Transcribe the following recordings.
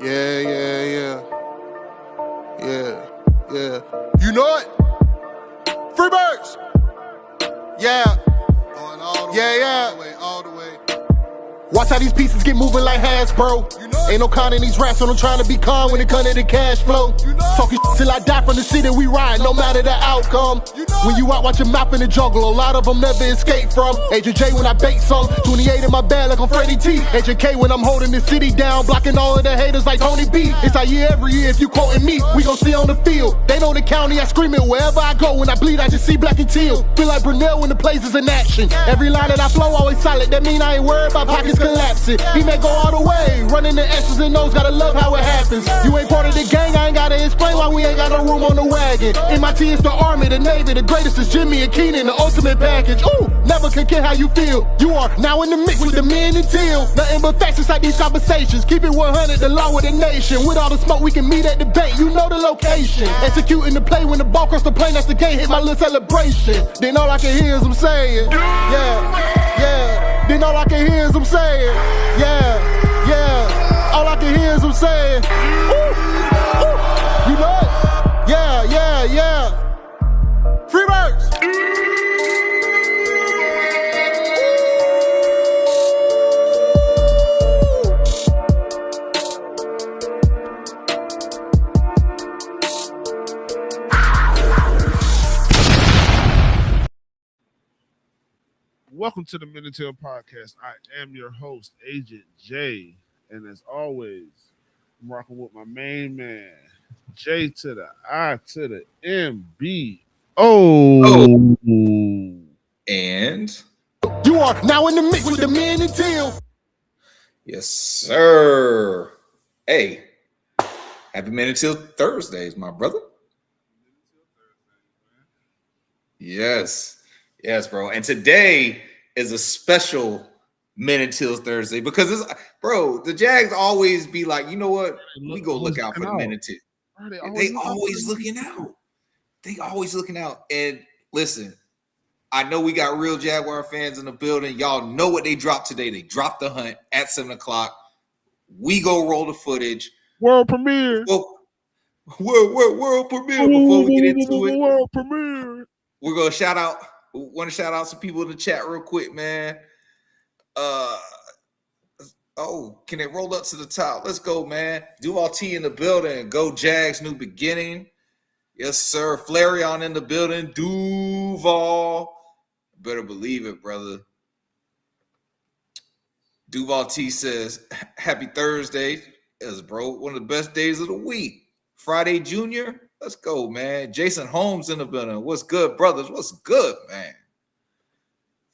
Yeah, yeah, yeah. Yeah, yeah. You know it? Freebirds! Yeah. Going all the way, all the way. Watch how these pieces get moving like Hasbro. You know ain't no con in these raps, so I'm trying to be calm when it comes to the cash flow. You know talking till I die from the city we ride, no matter the outcome. You know when you out watch your mouth in the jungle, a lot of them never escape from. Agent J when I bait some, 28 in my bag like I'm Freddie T. Agent K when I'm holding the city down, blocking all of the haters like Tony B. It's our year every year, if you quoting me, we gon' see on the field. They know the county, I scream it wherever I go. When I bleed, I just see black and teal. Feel like Brunel when the plays is in action. Every line that I flow always solid, that mean I ain't worried about pockets collapsing. He may go all the way, running the S's and O's, gotta love how it happens. You ain't part of the gang, I ain't gotta explain why we ain't got no room on the wagon. MIT is the Army, the Navy, the greatest is Jimmy and Keenan, the ultimate package. Ooh, never can care how you feel. You are now in the mix with the men and teal. Nothing but facts inside these conversations. Keep it 100, the law with the nation. With all the smoke, we can meet at the bait. You know the location. Executing the play when the ball cross the plane, that's the game. Hit my little celebration. Then all I can hear is them saying, yeah, yeah. Then all I can hear is them saying, yeah, yeah. All I can hear is them saying, ooh, ooh. You know it? Yeah, yeah, yeah. Freebirds. Welcome to the Men and Tell podcast. I am your host, Agent J, and as always, I'm rocking with my main man, J to the I to the M-B-O. And you are now in the mix with the Men and Tell. Yes, sir. Hey, happy Men and Tell Thursdays, my brother. Yes, bro. And today is a special Men and Tell Thursday because it's, bro, the Jags always be like, you know what? We go look out for the Men and Tell. They always looking out. They always looking out. And listen, I know we got real Jaguar fans in the building. Y'all know what they dropped today. They dropped the hunt at 7 o'clock. We go roll the footage. World premiere. World premiere. Before we get into it, world premiere. We're gonna want to shout out some people in the chat real quick, man. Can it roll up to the top? Let's go, man. Duval T in the building. Go Jags, new beginning. Yes, sir. Flareon in the building. Duval. Better believe it, brother. Duval T says, happy Thursday. Yes, bro. One of the best days of the week. Friday Junior. Let's go, man. Jason Holmes in the building. What's good, brothers? What's good, man?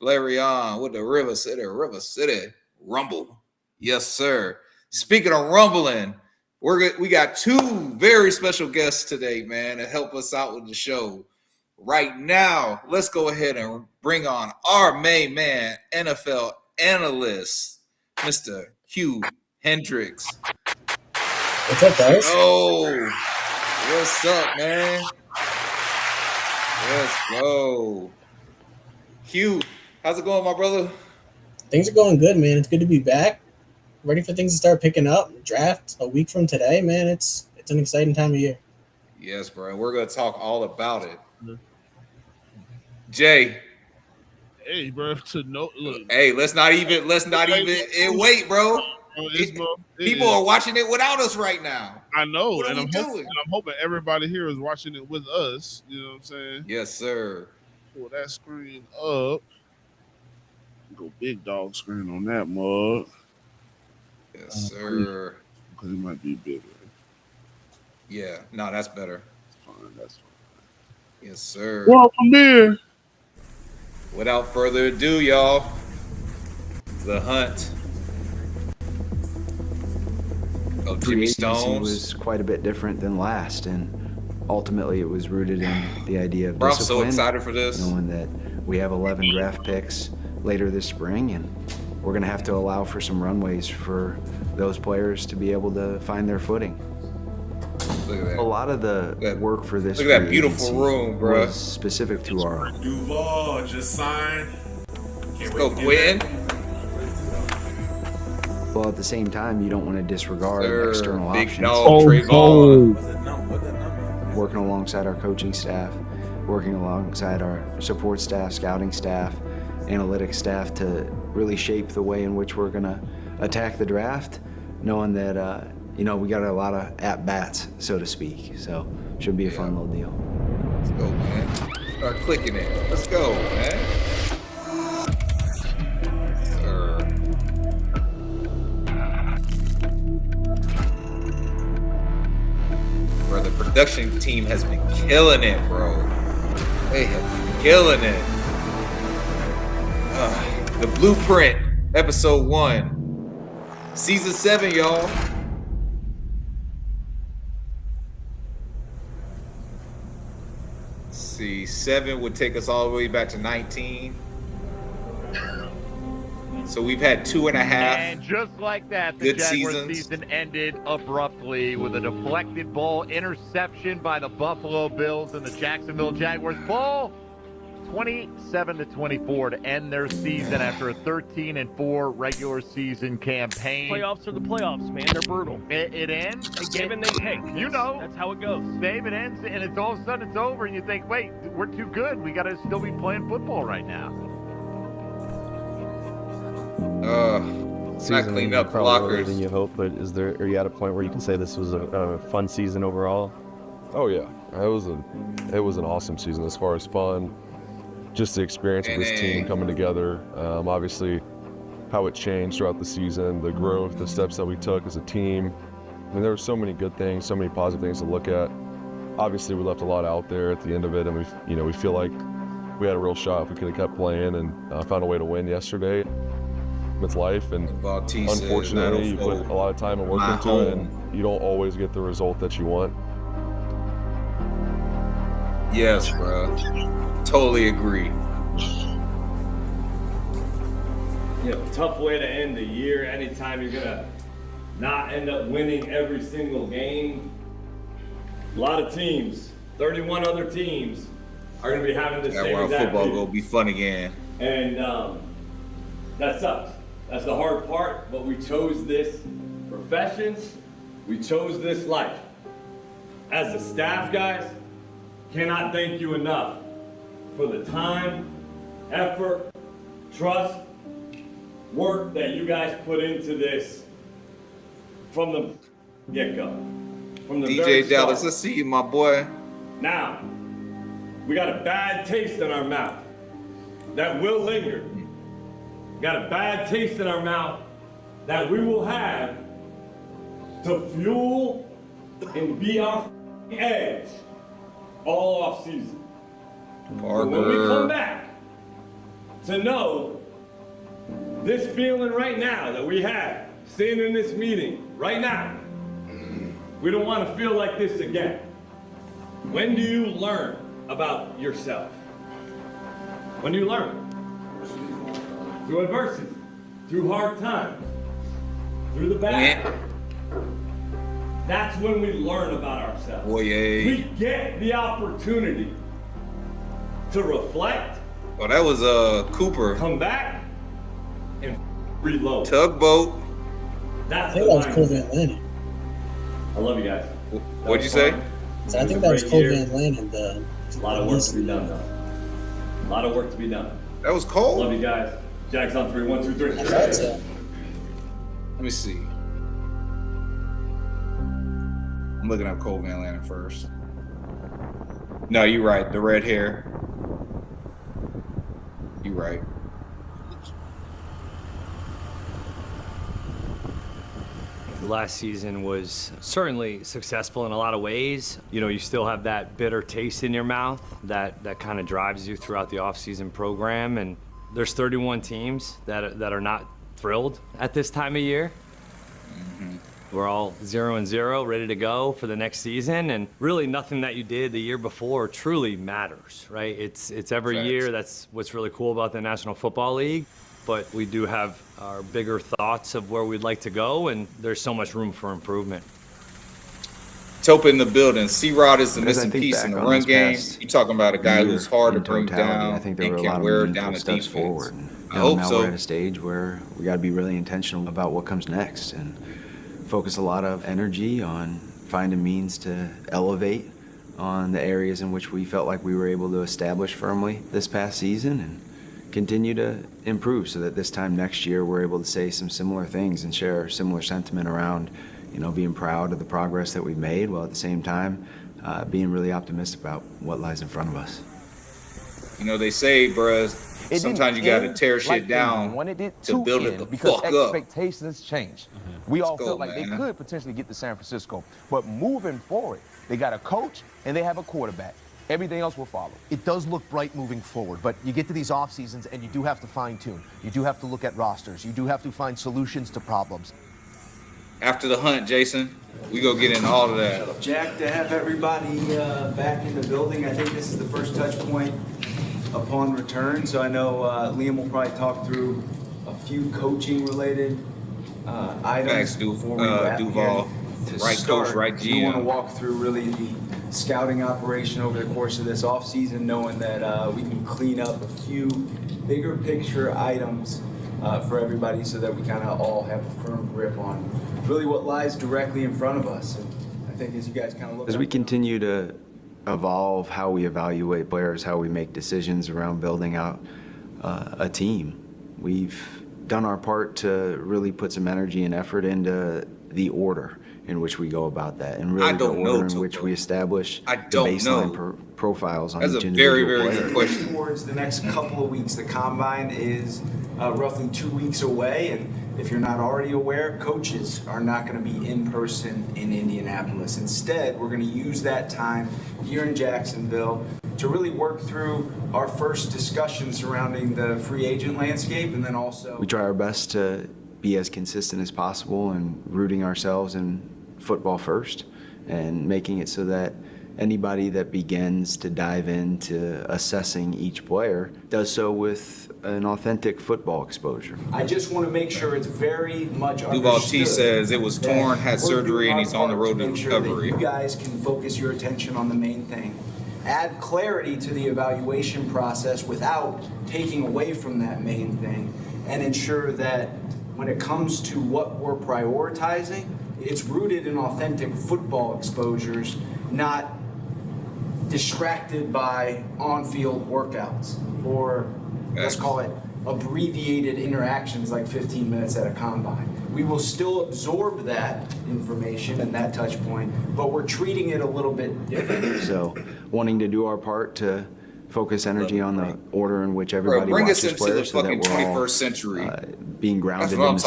Flareon with the River City Rumble. Yes, sir. Speaking of rumbling, we got two very special guests today, man, to help us out with the show. Right now, let's go ahead and bring on our main man, NFL analyst, Mr. Hugh Hendrix. What's up, guys? Oh, what's up, man? Let's go. Hugh, how's it going, my brother? Things are going good, man. It's good to be back. Ready for things to start picking up. Draft a week from today, man. It's an exciting time of year. Yes, bro. We're gonna talk all about it. Jay. Hey, bro. Look. Hey, let's not even wait, bro. People are watching it without us right now. I know, what and I'm hoping everybody here is watching it with us. You know what I'm saying? Yes, sir. Pull that screen up. Go big dog screen on that mug. Yes, sir. Because it might be bigger. Yeah, no, that's better. That's fine. Yes, sir. World premiere. Without further ado, y'all, the hunt of Jimmy Stones was quite a bit different than last, and ultimately it was rooted in the idea of bro, discipline. I'm so excited for this. Knowing that we have 11 draft picks later this spring, and we're going to have to allow for some runways for those players to be able to find their footing. Look at that. A lot of the work for this look at that beautiful room, bro. was specific to our Duval just signed. Let's go, Quinn. Well, at the same time, you don't want to disregard external Big options. dog Trayvon. What's that number? Working alongside our coaching staff, working alongside our support staff, scouting staff, analytics staff to really shape the way in which we're going to attack the draft, knowing that, we got a lot of at-bats, so to speak. So should be a fun little deal. Let's go, man. Start clicking it. Let's go, man. Bro, the production team has been killing it, bro. They have been killing it. The Blueprint, episode 1. Season 7, y'all. Let's see, 7 would take us all the way back to 19. So we've had 2.5. And just like that, the Jaguars seasons. season ended abruptly with a deflected ball interception by the Buffalo Bills and the Jacksonville Jaguars fall 27-24 to end their season after a 13-4 regular season campaign. Playoffs are the playoffs, man. They're brutal. It ends. They give and they take. You know. That's how it goes. Dave, it ends, and it's all of a sudden it's over, and you think, wait, we're too good. We got to still be playing football right now. It's not cleaning up the lockers. Than you hope, but are you at a point where you can say this was a fun season overall? Oh yeah, it was an awesome season as far as fun, just the experience of this team coming together. Obviously, how it changed throughout the season, the growth, the steps that we took as a team. I mean, there were so many good things, so many positive things to look at. Obviously, we left a lot out there at the end of it, and we feel like we had a real shot if we could have kept playing and found a way to win yesterday. It's life, and unfortunately, you put a lot of time and work into it, and you don't always get the result that you want. Yes, bro. Totally agree. Tough way to end the year. Anytime you're gonna not end up winning every single game. A lot of teams, 31 other teams, are gonna be having the same exact football gonna be fun again. And that sucks. That's the hard part, but we chose this profession. We chose this life. As a staff, guys, cannot thank you enough for the time, effort, trust, work that you guys put into this from the get-go. From the very DJ Dallas, start. let's see you, my boy. Now, we got a bad taste in our mouth that will linger. Got a bad taste in our mouth that we will have to fuel and be our edge all off season. But when we come back to know this feeling right now that we have sitting in this meeting right now, we don't want to feel like this again. When do you learn about yourself? When do you learn? Through adversity, through hard times, through the bad. That's when we learn about ourselves. We get the opportunity to reflect. Oh, that was Cooper. Come back and reload. Tugboat. That's I think that was Cole Van Lannon. I love you guys. What'd you say? I think that was Cole Van Lannon. A lot of work to be done, though. A lot of work to be done. That was Cole. Love you guys. Jags on 3, 1, 2, 3. Let me see. I'm looking up Cole Van Lannon first. No, you're right. The red hair. You're right. Last season was certainly successful in a lot of ways. You still have that bitter taste in your mouth that kind of drives you throughout the offseason program. And there's 31 teams that are not thrilled at this time of year. Mm-hmm. We're all 0-0, ready to go for the next season, and really nothing that you did the year before truly matters, right? It's every year. That's what's really cool about the National Football League. But we do have our bigger thoughts of where we'd like to go, and there's so much room for improvement. Tope in the building. C-Rod is the missing piece in the run game. You're talking about a guy who's hard to bring down and can wear down the defense. I hope now so. we're at a stage where we got to be really intentional about what comes next and focus a lot of energy on finding means to elevate on the areas in which we felt like we were able to establish firmly this past season and continue to improve so that this time next year we're able to say some similar things and share similar sentiment around, being proud of the progress that we've made, while at the same time being really optimistic about what lies in front of us. They say, bruh, sometimes you got to tear shit down to build it the fuck up. Expectations change. We all felt like they could potentially get to San Francisco, but moving forward, they got a coach and they have a quarterback. Everything else will follow. It does look bright moving forward, but you get to these off seasons and you do have to fine tune. You do have to look at rosters. You do have to find solutions to problems. After the hunt, Jason, we go get into all of that. Jack, to have everybody back in the building, I think this is the first touch point upon return. So I know Liam will probably talk through a few coaching-related items. Thanks, before we wrap Duval. here. Right start, coach, right GM. We want to walk through really the scouting operation over the course of this offseason, knowing that we can clean up a few bigger picture items for everybody so that we kind of all have a firm grip on really what lies directly in front of us. And I think as you guys kind of look... As we continue to evolve how we evaluate players, how we make decisions around building out a team, we've done our part to really put some energy and effort into the order in which we go about that, and really the order in which we establish the baseline profiles on each individual player. That's a very, very good question. Towards the next couple of weeks, the combine is roughly 2 weeks away, and if you're not already aware, coaches are not going to be in person in Indianapolis. Instead, we're going to use that time here in Jacksonville to really work through our first discussion surrounding the free agent landscape, and then also... We try our best to be as consistent as possible and rooting ourselves in football first and making it so that anybody that begins to dive into assessing each player does so with an authentic football exposure. I just want to make sure it's very much understood. Duval T says it was torn, had surgery, and he's on the road to recovery. You guys can focus your attention on the main thing. Add clarity to the evaluation process without taking away from that main thing, and ensure that when it comes to what we're prioritizing, it's rooted in authentic football exposures, not distracted by on-field workouts or let's call it abbreviated interactions like 15 minutes at a combine. We will still absorb that information and that touch point, but we're treating it a little bit different. So wanting to do our part to focus energy on the order in which everybody watches players so that we're all 21st century. Being grounded in the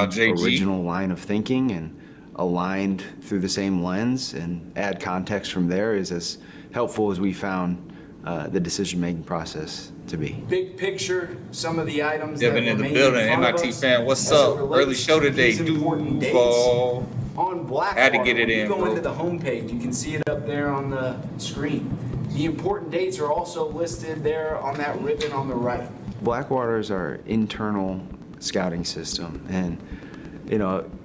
same original line of thinking and aligned through the same lens, and add context from there is as helpful as we found the decision-making process to be. Big picture, some of the items Devin in the building, MIT fan, what's up? Early show today, Duval. On Blackwater, had to get it in, you go bro. into the homepage, you can see it up there on the screen. The important dates are also listed there on that ribbon on the right. Blackwater is our internal scouting system, and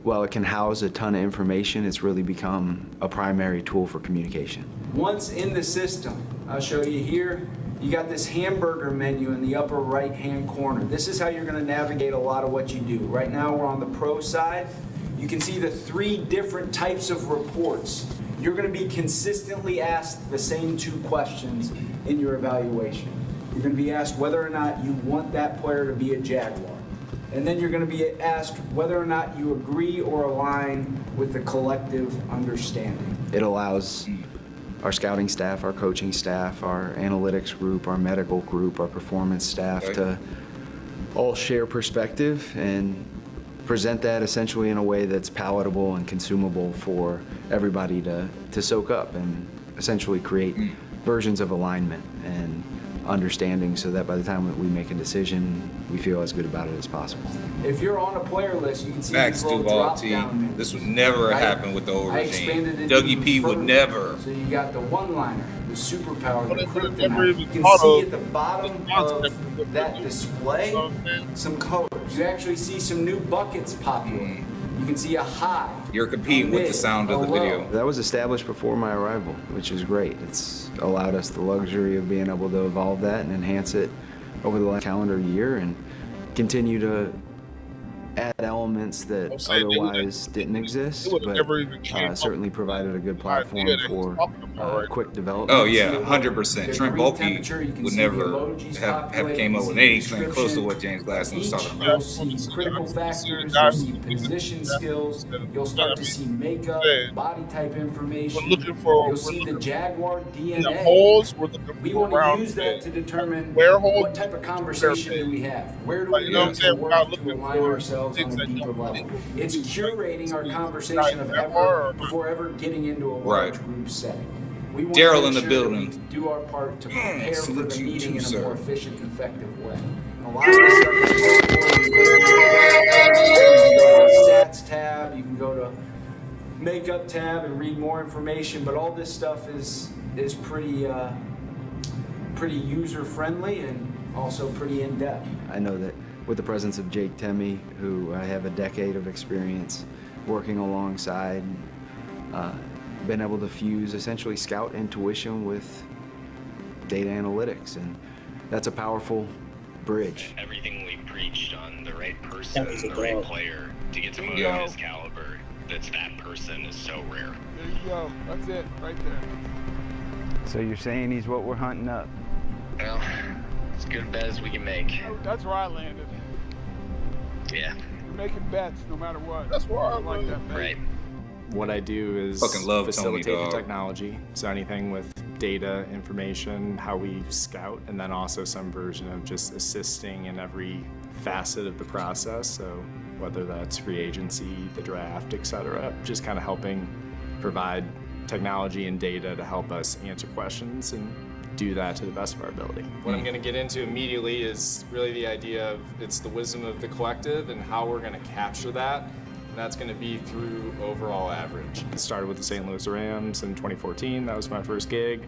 while it can house a ton of information, it's really become a primary tool for communication. Once in the system, I'll show you here, you got this hamburger menu in the upper right-hand corner. This is how you're going to navigate a lot of what you do. Right now we're on the pro side. You can see the 3 different types of reports. You're going to be consistently asked the same 2 questions in your evaluation. You're going to be asked whether or not you want that player to be a Jaguar. And then you're going to be asked whether or not you agree or align with the collective understanding. It allows our scouting staff, our coaching staff, our analytics group, our medical group, our performance staff to all share perspective and present that essentially in a way that's palatable and consumable for everybody to soak up, and essentially create versions of alignment and understanding so that by the time that we make a decision, we feel as good about it as possible. If you're on a player list, you can see Max these little Duval drop T. down menus. This would never happen with the old I regime. expanded it Dougie P even would further. never. So you got the one-liner, the superpower, the kryptonite. You can see at the bottom of that display some colors. You actually see some new buckets populate. You can see a high. You're competing with the sound of the video. That was established before my arrival, which is great. It's allowed us the luxury of being able to evolve that and enhance it over the last calendar year. And continue to add elements that otherwise didn't exist, but certainly provided a good platform for quick development. Oh yeah, 100%. Trent Baalke would never have came up with anything close to what James Gladstone was talking about. You'll see critical factors, you'll see position skills, you'll start to see makeup, body type information. You'll see the Jaguar DNA. We want to use that to determine what type of conversation do we have. Where do we need to work to align ourselves on a deeper level? It's curating our conversation of before ever getting into a large group setting. We want Daryl to in the make sure building. that we do our part to prepare for the meeting in a more efficient and effective way. A lot of this stuff is you can go to the stats tab, you can go to makeup tab and read more information, but all this stuff is pretty user friendly and also pretty in depth. I know that with the presence of Jake Temme, who I have a decade of experience working alongside, been able to fuse essentially scout intuition with data analytics, and that's a powerful bridge. Everything we preached on the right person, the right player to get to move in his caliber, that's that person is so rare. There you go. That's it, right there. So you're saying he's what we're hunting up? Well, as good a bet as we can make. That's where I landed. Yeah. We're making bets no matter what. That's where I like that bet. Right. What I do is Fucking love facilitate Tony, the dog. technology. So anything with data, information, how we scout, and then also some version of just assisting in every facet of the process. So whether that's free agency, the draft, etc., just kind of helping provide technology and data to help us answer questions and do that to the best of our ability. What I'm going to get into immediately is really the idea of it's the wisdom of the collective and how we're going to capture that. And that's going to be through overall average. It started with the St. Louis Rams in 2014. That was my first gig.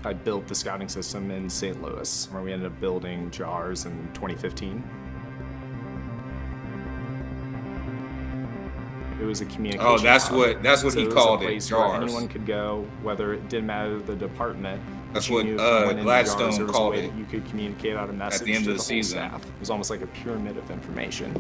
I built the scouting system in St. Louis, where we ended up building JARS in 2015. It was a communication. Oh, that's hub. what he called it, JARS. Where JARS. anyone could go, whether it didn't matter the department. That's You what knew if you went into Gladstone JARS, there was a called way it that you could communicate out a message at the end to of the whole season. staff. It was almost like a pyramid of information,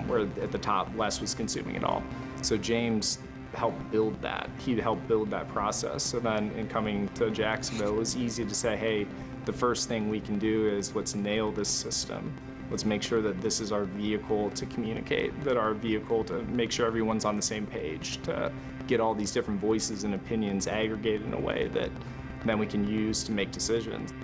where at the top, Les was consuming it all. So James helped build that. He helped build that process. So then in coming to Jacksonville, it was easy to say, hey, the first thing we can do is let's nail this system. Let's make sure that this is our vehicle to communicate, that our vehicle to make sure everyone's on the same page, to get all these different voices and opinions aggregated in a way that then we can use to make decisions.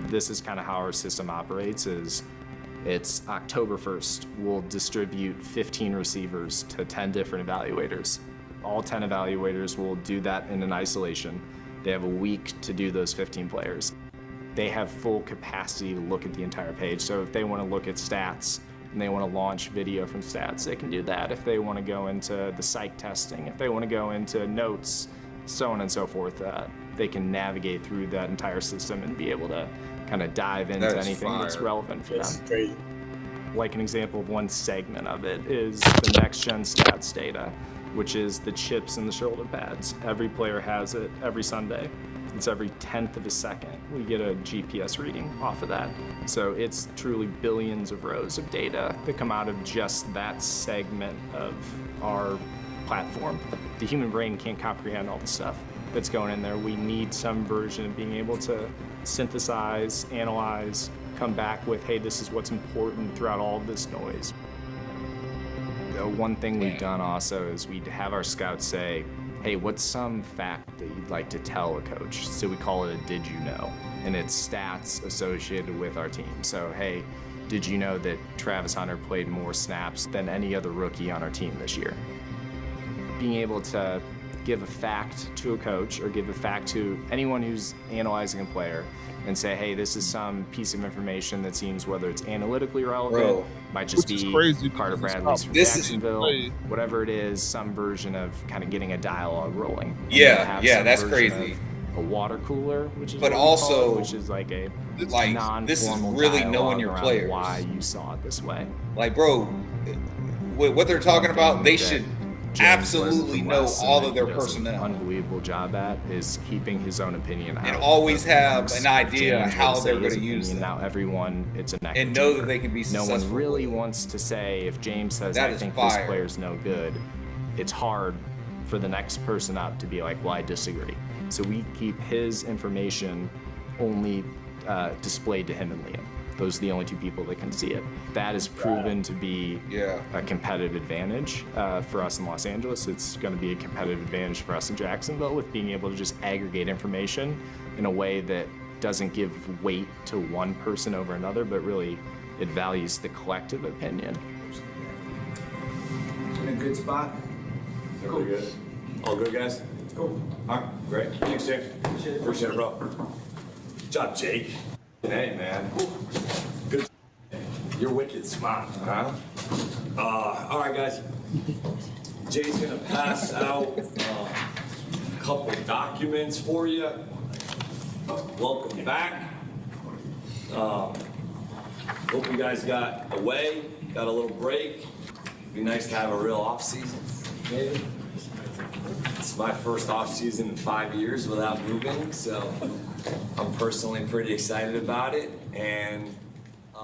This is kind of how our system operates. It's October 1st. We'll distribute 15 receivers to 10 different evaluators. All 10 evaluators will do that in an isolation. They have a week to do those 15 players. They have full capacity to look at the entire page. So if they want to look at stats and they want to launch video from stats, they can do that. If they want to go into the psych testing, if they want to go into notes, so on and so forth, they can navigate through that entire system and be able to kind of dive into anything that's relevant for them. Crazy. Like an example of one segment of it is the next gen stats data, which is the chips and the shoulder pads. Every player has it every Sunday. It's every 10th of a second. We get a GPS reading off of that. So it's truly billions of rows of data that come out of just that segment of our platform. The human brain can't comprehend all the stuff that's going in there. We need some version of being able to synthesize, analyze, come back with, hey, this is what's important throughout all of this noise. One thing we've done also is we'd have our scouts say, hey, what's some fact that you'd like to tell a coach? So we call it a did you know? And it's stats associated with our team. So, hey, did you know that Travis Hunter played more snaps than any other rookie on our team this year? Being able to give a fact to a coach or give a fact to anyone who's analyzing a player and say, hey, this is some piece of information that seems, whether it's analytically relevant, might just be Carter Bradley's from Jacksonville, whatever it is, some version of kind of getting a dialogue rolling. Yeah, that's crazy. A water cooler, which is but what also, we call it, which is like a non-formal this is really knowing your around players. why you saw it this way. Like, bro, what they're talking about, they should absolutely know all of their personnel. Unbelievable job at is keeping his own opinion out. And always have an idea James how would they're say going his to use opinion. them. Now everyone, it's an echo And know that chamber. they can be No successful. one really wants to say, if James says, That I is think fire. this player's no good, it's hard for the next person up to be like, well, I disagree. So we keep his information only displayed to him and Liam. Those are the only two people that can see it. That is proven to be a competitive advantage for us in Los Angeles. It's going to be a competitive advantage for us in Jacksonville with being able to just aggregate information in a way that doesn't give weight to one person over another, but really it values the collective opinion. In a good spot. Cool. Good. All good, guys? Cool. All right, great. Thanks, James. Appreciate it, bro. Good job, Jake. Hey, man. Good. You're wicked smart, huh? All right, guys. Jay's gonna pass out a couple documents for you. Welcome back. Hope you guys got away, got a little break. Be nice to have a real off season, maybe. It's my first off season in 5 years without moving, so I'm personally pretty excited about it. And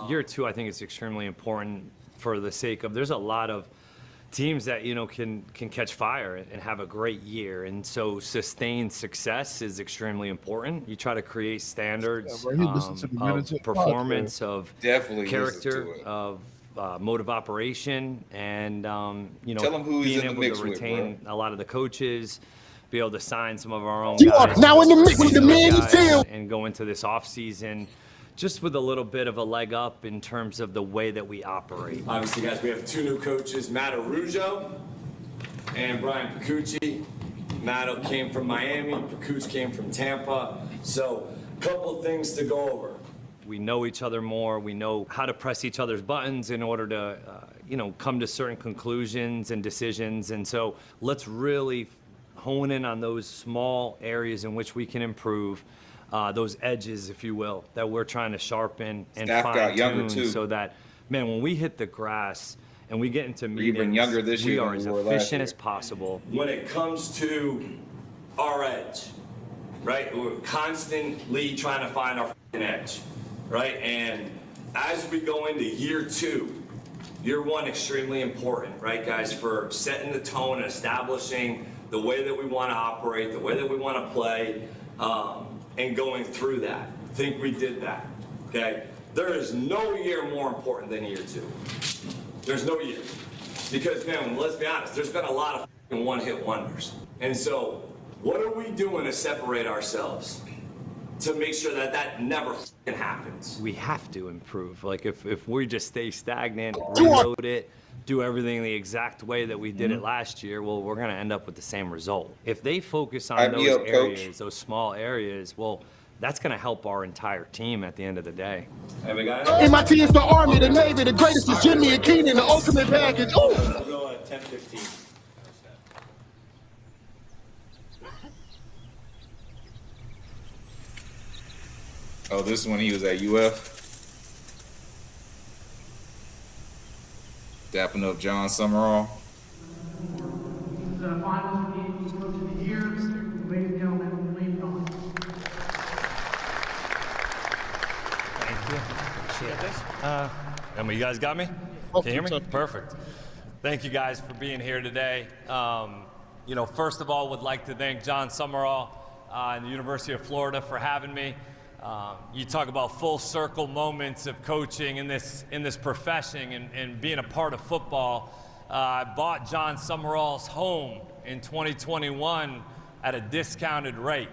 year two, I think it's extremely important for the sake of, there's a lot of teams that, can catch fire and have a great year. And so sustained success is extremely important. You try to create standards of performance, of character, of mode of operation, and Tell them who he's being in the able mix to with, retain a lot of the coaches, be able to sign some of our own You guys, are now in the mix with the man guys, Teal. and go into this offseason just with a little bit of a leg up in terms of the way that we operate. obviously, guys, we have two new coaches, Matt Arujo and Brian Picucci. Matt came from Miami, Picucci came from Tampa. So, a couple things to go over. We know each other more. We know how to press each other's buttons in order to, come to certain conclusions and decisions. And so let's really hone in on those small areas in which we can improve, those edges, if you will, that we're trying to sharpen and fine-tune so that, man, when we hit the grass and we get into meetings, even younger this we year are than as we were last efficient year. as possible. When it comes to our edge, right? We're constantly trying to find our edge, right? And as we go into year two, year one, extremely important, right, guys, for setting the tone and establishing the way that we want to operate, the way that we want to play, and going through that. I think we did that, okay? There is no year more important than year two. There's no year. Because, man, let's be honest, there's been a lot of one-hit wonders. And so, what are we doing to separate ourselves to make sure that that never happens? We have to improve. Like if we just stay stagnant, reload it, do everything the exact way that we did it last year, well, we're going to end up with the same result. If they focus on those areas, those small areas, well, that's going to help our entire team at the end of the day. MIT is the Army, the Navy, the greatest is Jimmy and Keenan, the ultimate package. Ooh. We'll go at 10:15. Oh, this is when he was at UF. Dapping up John Summerall. The finals game coach of the year, ladies and gentlemen, Liam Cohen. Thank you. Appreciate this. Emma, you guys got me? Can you hear me? Perfect. Thank you guys for being here today. First of all, would like to thank John Summerall and the University of Florida for having me. You talk about full circle moments of coaching in this profession and being a part of football. I bought John Summerall's home in 2021 at a discounted rate.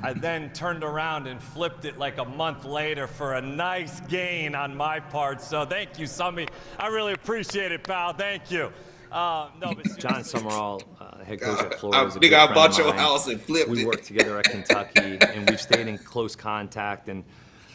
I then turned around and flipped it like a month later for a nice gain on my part. So thank you, Summy. I really appreciate it, pal. Thank you. John Summerall, head coach at Florida, is a good friend I bought of your mine. house and flipped We it. worked together at Kentucky, and we've stayed in close contact. And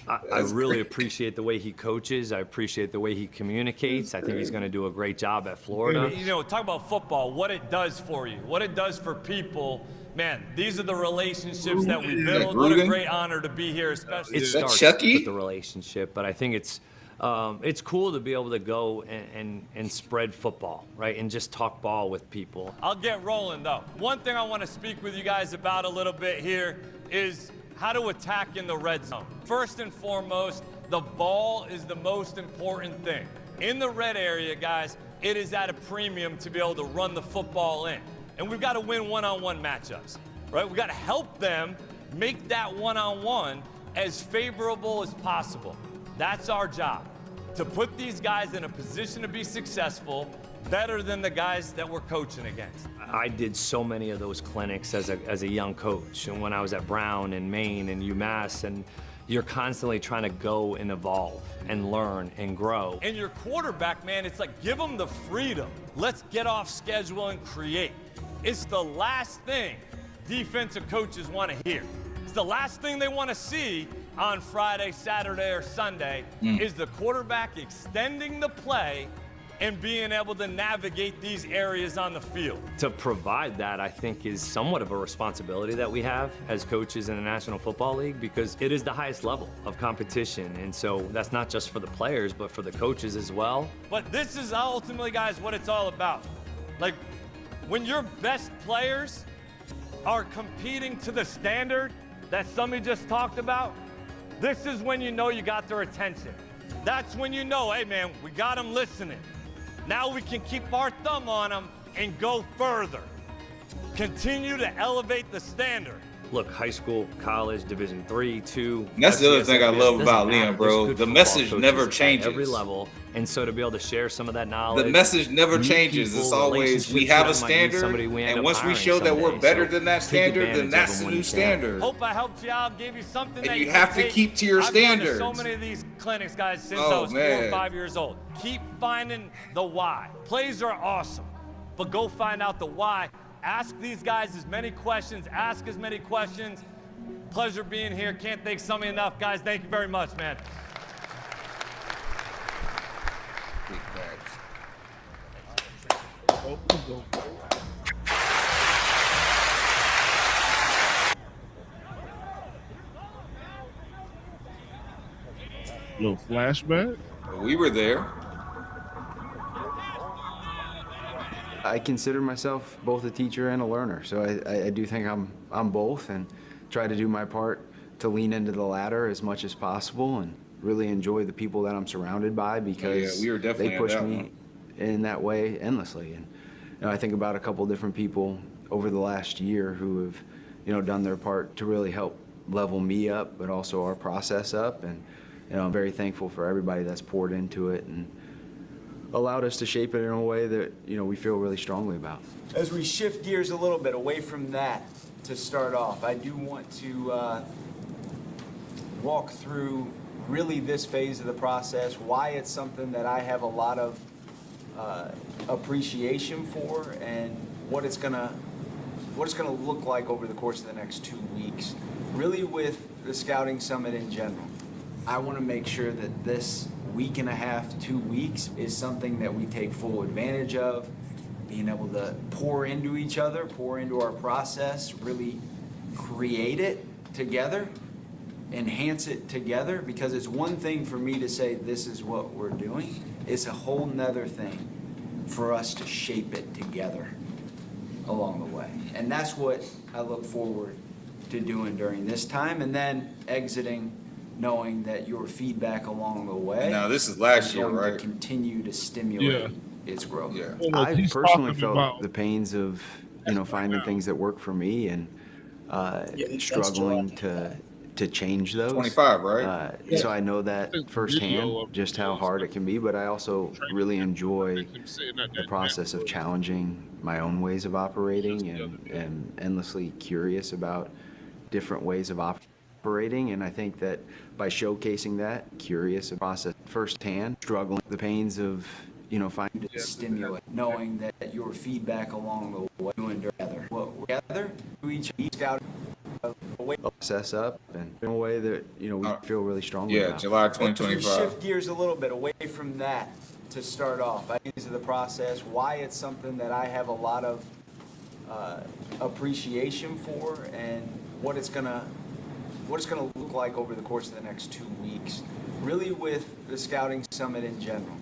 I really appreciate the way he coaches. I appreciate the way he communicates. I think he's going to do a great job at Florida. Talk about football, what it does for you, what it does for people. Man, these are the relationships that we build. What a great honor to be here, especially. Is that Chucky? With the relationship, but I think it's It's cool to be able to go and spread football, right? And just talk ball with people. I'll get rolling though. One thing I want to speak with you guys about a little bit here is how to attack in the red zone. First and foremost, the ball is the most important thing. In the red area, guys, it is at a premium to be able to run the football in. And we've got to win one-on-one matchups, right? We've got to help them make that one-on-one as favorable as possible. That's our job, to put these guys in a position to be successful, better than the guys that we're coaching against. I did so many of those clinics as a young coach, and when I was at Brown and Maine and UMass, and you're constantly trying to go and evolve and learn and grow. And your quarterback, man, it's like, give them the freedom. Let's get off schedule and create. It's the last thing defensive coaches want to hear. It's the last thing they want to see on Friday, Saturday, or Sunday is the quarterback extending the play and being able to navigate these areas on the field. To provide that, I think, is somewhat of a responsibility that we have as coaches in the National Football League, because it is the highest level of competition. And so that's not just for the players, but for the coaches as well. But this is ultimately, guys, what it's all about. Like, when your best players are competing to the standard that somebody just talked about, this is when you know you got their attention. That's when you know, hey man, we got them listening. Now we can keep our thumb on them and go further. Continue to elevate the standard. Look, high school, college, Division III, II. That's the other thing I love about Liam, bro. The message never changes. Every level, and so to be able to share some of that knowledge. The message never changes. It's always, we have a standard, and once we show that we're better than that standard, then that's the new standard. Hope I helped you out, gave you something that you have to keep to your standards. I've been to so many of these clinics, guys, since I was 4 or 5 years old. Keep finding the why. Plays are awesome, but go find out the why. Ask these guys as many questions. Ask as many questions. Pleasure being here. Can't thank somebody enough, guys. Thank you very much, man. Little flashback. We were there. I consider myself both a teacher and a learner, so I do think I'm both, and try to do my part to lean into the latter as much as possible, and really enjoy the people that I'm surrounded by, because we were definitely they push me in that way endlessly. And I think about a couple different people over the last year who have done their part to really help level me up, but also our process up, and I'm very thankful for everybody that's poured into it and allowed us to shape it in a way that we feel really strongly about. As we shift gears a little bit away from that to start off, I do want to walk through really this phase of the process, why it's something that I have a lot of appreciation for, and what it's gonna look like over the course of the next 2 weeks. Really, with the Scouting Summit in general, I want to make sure that this week and a half, 2 weeks, is something that we take full advantage of, being able to pour into each other, pour into our process, really create it together, enhance it together, because it's one thing for me to say this is what we're doing. It's a whole nother thing for us to shape it together along the way. And that's what I look forward to doing during this time, and then exiting knowing that your feedback along the way. Now, this is last year, right? To continue to stimulate its growth. Yeah. I personally felt the pains of finding things that work for me, and struggling to change those. 25, right? So I know that firsthand, just how hard it can be, but I also really enjoy the process of challenging my own ways of operating, and endlessly curious about different ways of operating. And I think that by showcasing that, curious of process firsthand, struggling the pains of finding stimulate, knowing that your feedback along the way, doing together, what we're together, each out process up, and in a way that we feel really strongly about. July 2025. To shift gears a little bit away from that to start off, I think this is the process, why it's something that I have a lot of appreciation for, and what it's gonna look like over the course of the next 2 weeks. really with the Scouting Summit in general,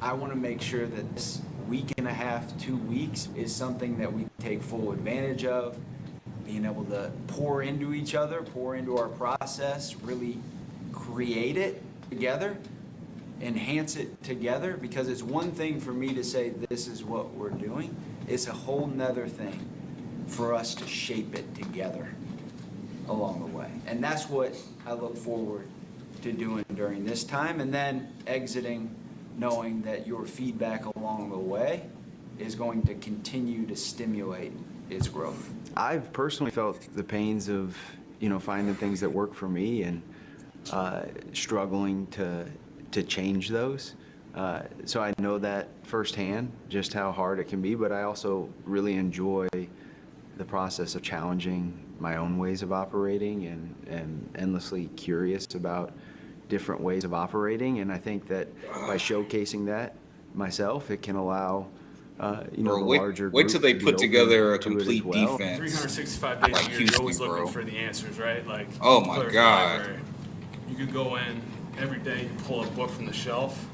I want to make sure that this week and a half, 2 weeks is something that we take full advantage of, being able to pour into each other, pour into our process, really create it together, enhance it together, because it's one thing for me to say this is what we're doing. It's a whole nother thing for us to shape it together along the way. And that's what I look forward to doing during this time, and then exiting knowing that your feedback along the way is going to continue to stimulate its growth. I've personally felt the pains of, finding things that work for me and struggling to change those. So I know that firsthand, just how hard it can be, but I also really enjoy the process of challenging my own ways of operating and endlessly curious about different ways of operating. And I think that by showcasing that myself, it can allow the larger group wait till they to be put open together a to it as complete well. defense. 365 days like a year, Houston, you're always looking bro. for the answers, right? Like, Oh my Players God. Library. You could go in every day, you pull a book from the shelf,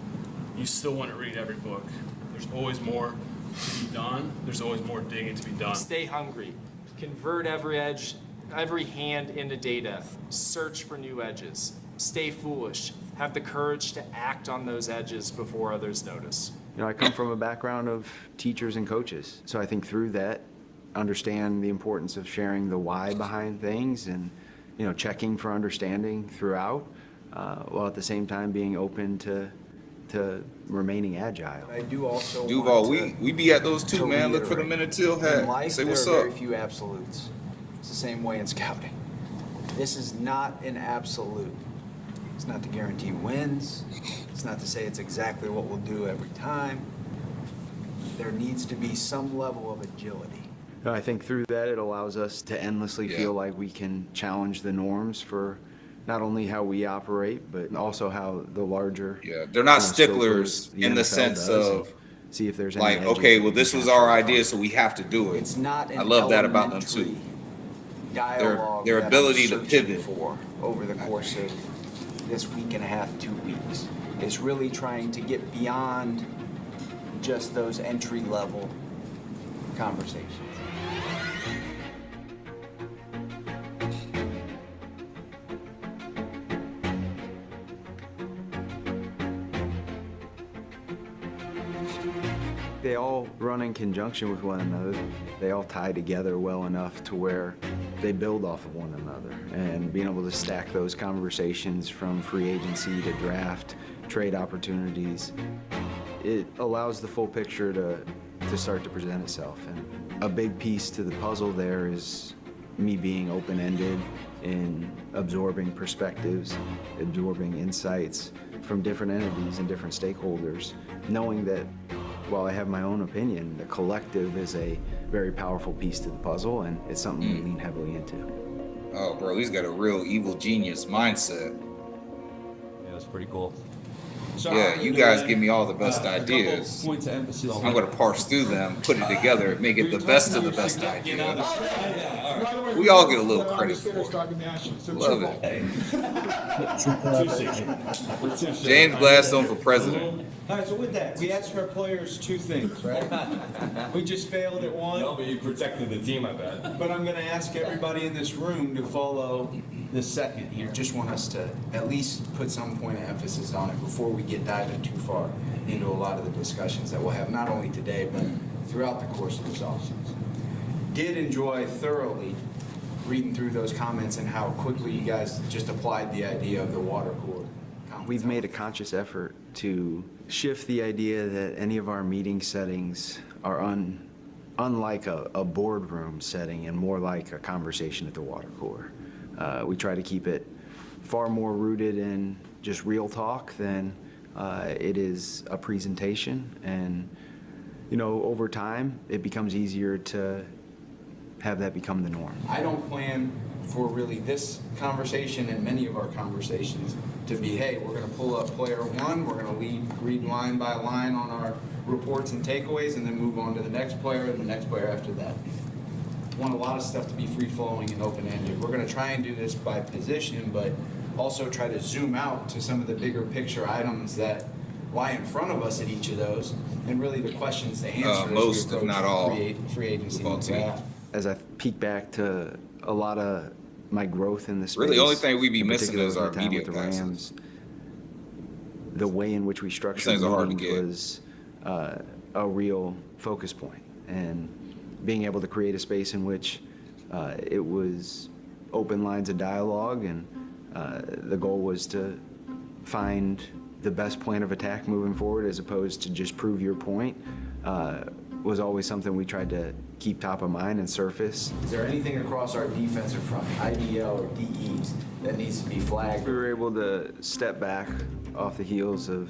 you still want to read every book. There's always more to be done. There's always more digging to be done. Stay hungry. Convert every edge, every hand into data. Search for new edges. Stay foolish. Have the courage to act on those edges before others notice. I come from a background of teachers and coaches, so I think through that, understand the importance of sharing the why behind things and, checking for understanding throughout, while at the same time being open to remaining agile. I do also Duval, want we be at those too, to man. Look for the reiterate, minute till hat. in life, Say there what's are very up. few absolutes. It's the same way in scouting. This is not an absolute. It's not to guarantee wins. It's not to say it's exactly what we'll do every time. There needs to be some level of agility. I think through that, it allows us to endlessly feel like we can challenge the norms for not only how we operate, but also how the larger They're not scope of sticklers in the NFL sense does, of and see if there's any like, edges okay, that well, we this can was our capture. idea, so we have to do it. It's not an I love that about them too. Dialogue Their that ability I'm to searching pivot for over the course of this week and a half, 2 weeks. It's really trying to get beyond just those entry level conversations. They all run in conjunction with one another. They all tie together well enough to where they build off of one another. And being able to stack those conversations from free agency to draft, trade opportunities, it allows the full picture to start to present itself. And a big piece to the puzzle there is me being open-ended in absorbing perspectives, absorbing insights from different entities and different stakeholders, knowing that while I have my own opinion, the collective is a very powerful piece to the puzzle, and it's something we lean heavily into. Oh, bro, he's got a real evil genius mindset. Yeah, that's pretty cool. So Yeah, you guys give me all the best a couple ideas. points of emphasis. I'm going to parse through them, put it together, make it the best of the best idea. We all get a little credit for it. Love it. James Gladstone for president. All right, so with that, we asked our players two things, right? We just failed at one. No, but you protected the team, I bet. But I'm going to ask everybody in this room to follow the second here. Just want us to at least put some point of emphasis on it before we get diving too far into a lot of the discussions that we'll have not only today, but throughout the course of this offseason. Did enjoy thoroughly reading through those comments and how quickly you guys just applied the idea of the water cooler. We've made a conscious effort to shift the idea that any of our meeting settings are unlike a boardroom setting and more like a conversation at the water cooler. We try to keep it far more rooted in just real talk than it is a presentation. And, over time, it becomes easier to have that become the norm. I don't plan for really this conversation and many of our conversations to be, hey, we're going to pull up player one, we're going to read line by line on our reports and takeaways, and then move on to the next player and the next player after that. I want a lot of stuff to be free-flowing and open-ended. We're going to try and do this by position, but also try to zoom out to some of the bigger picture items that lie in front of us at each of those, and really the questions to answer most, as we if not approach all, free agency and draft. As I peek back to a lot of my growth in the space, Really, the only thing we be in missing particular is our with my time media with the passes. Rams, the way in which we structured things are hard to meetings was a real focus point, and being able to create a space in which it was open lines of dialogue, and the goal was to find the best plan of attack moving forward as opposed to just prove your point, was always something we tried to keep top of mind and surface. Is there anything across our defensive front, IDL or DEs, that needs to be flagged? We were able to step back off the heels of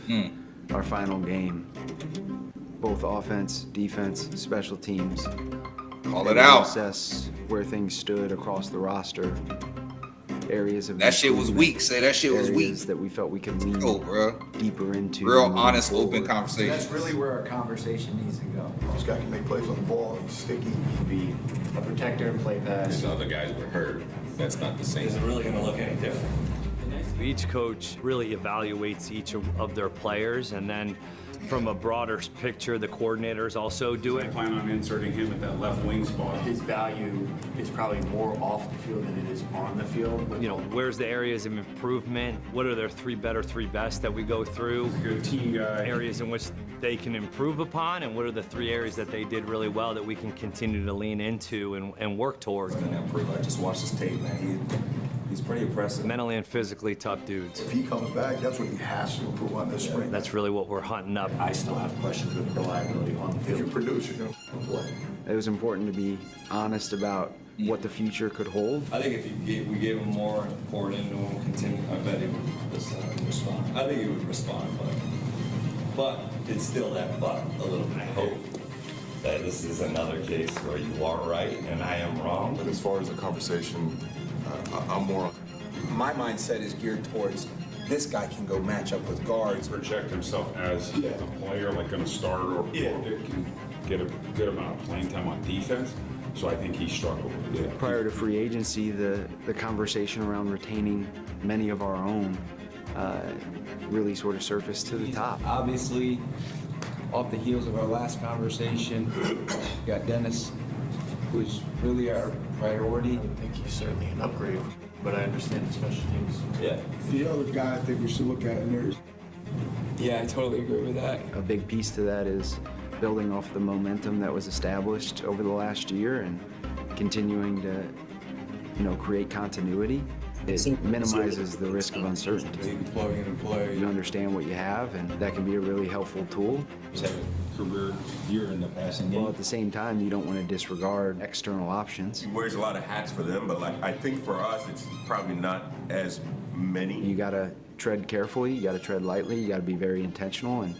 our final game. Both offense, defense, special teams. Call it out. Assess where things stood across the roster. Areas of that shit was weak. Say that shit was weak. That we felt we could lean deeper into. Real honest, open conversation. That's really where our conversation needs to go. This guy can make plays on the ball. He's sticky. Be a protector and play pass. The other guys were hurt. That's not the same. Is it really going to look any different? Each coach really evaluates each of their players, and then from a broader picture, the coordinators also do it. I plan on inserting him at that left wing spot. His value is probably more off the field than it is on the field. You know, where's the areas of improvement? What are their three better, three best that we go through? Good team guy. Areas in which they can improve upon, and what are the three areas that they did really well that we can continue to lean into and work towards? I just watched his tape, man. He's pretty impressive. Mentally and physically tough dudes. If he comes back, that's what he has to improve on this spring. That's really what we're hunting up. I still have questions with reliability on the field. If you produce, you're going to play. It was important to be honest about what the future could hold. I think if we gave him more and poured into him, continue, I bet he would respond. I think he would respond, but it's still that but a little bit. I hope that this is another case where you are right and I am wrong. But as far as the conversation, I'm more. My mindset is geared towards this guy can go match up with guards. Project himself as a player, like going to start or can get a good amount of playing time on defense. So I think he struggled. Prior to free agency, the conversation around retaining many of our own really sort of surfaced to the top. Obviously, off the heels of our last conversation, we got Dennis, who's really our priority. I think he's certainly an upgrade, but I understand the special teams. Yeah. The other guy I think we should look at in there is. Yeah, I totally agree with that. A big piece to that is building off the momentum that was established over the last year and continuing to, create continuity. It minimizes the risk of uncertainty. You can plug in and play. You understand what you have, and that can be a really helpful tool. He's had a career year in the passing game. Well, at the same time, you don't want to disregard external options. He wears a lot of hats for them, but I think for us, it's probably not as many. You got to tread carefully, you got to tread lightly, you got to be very intentional, and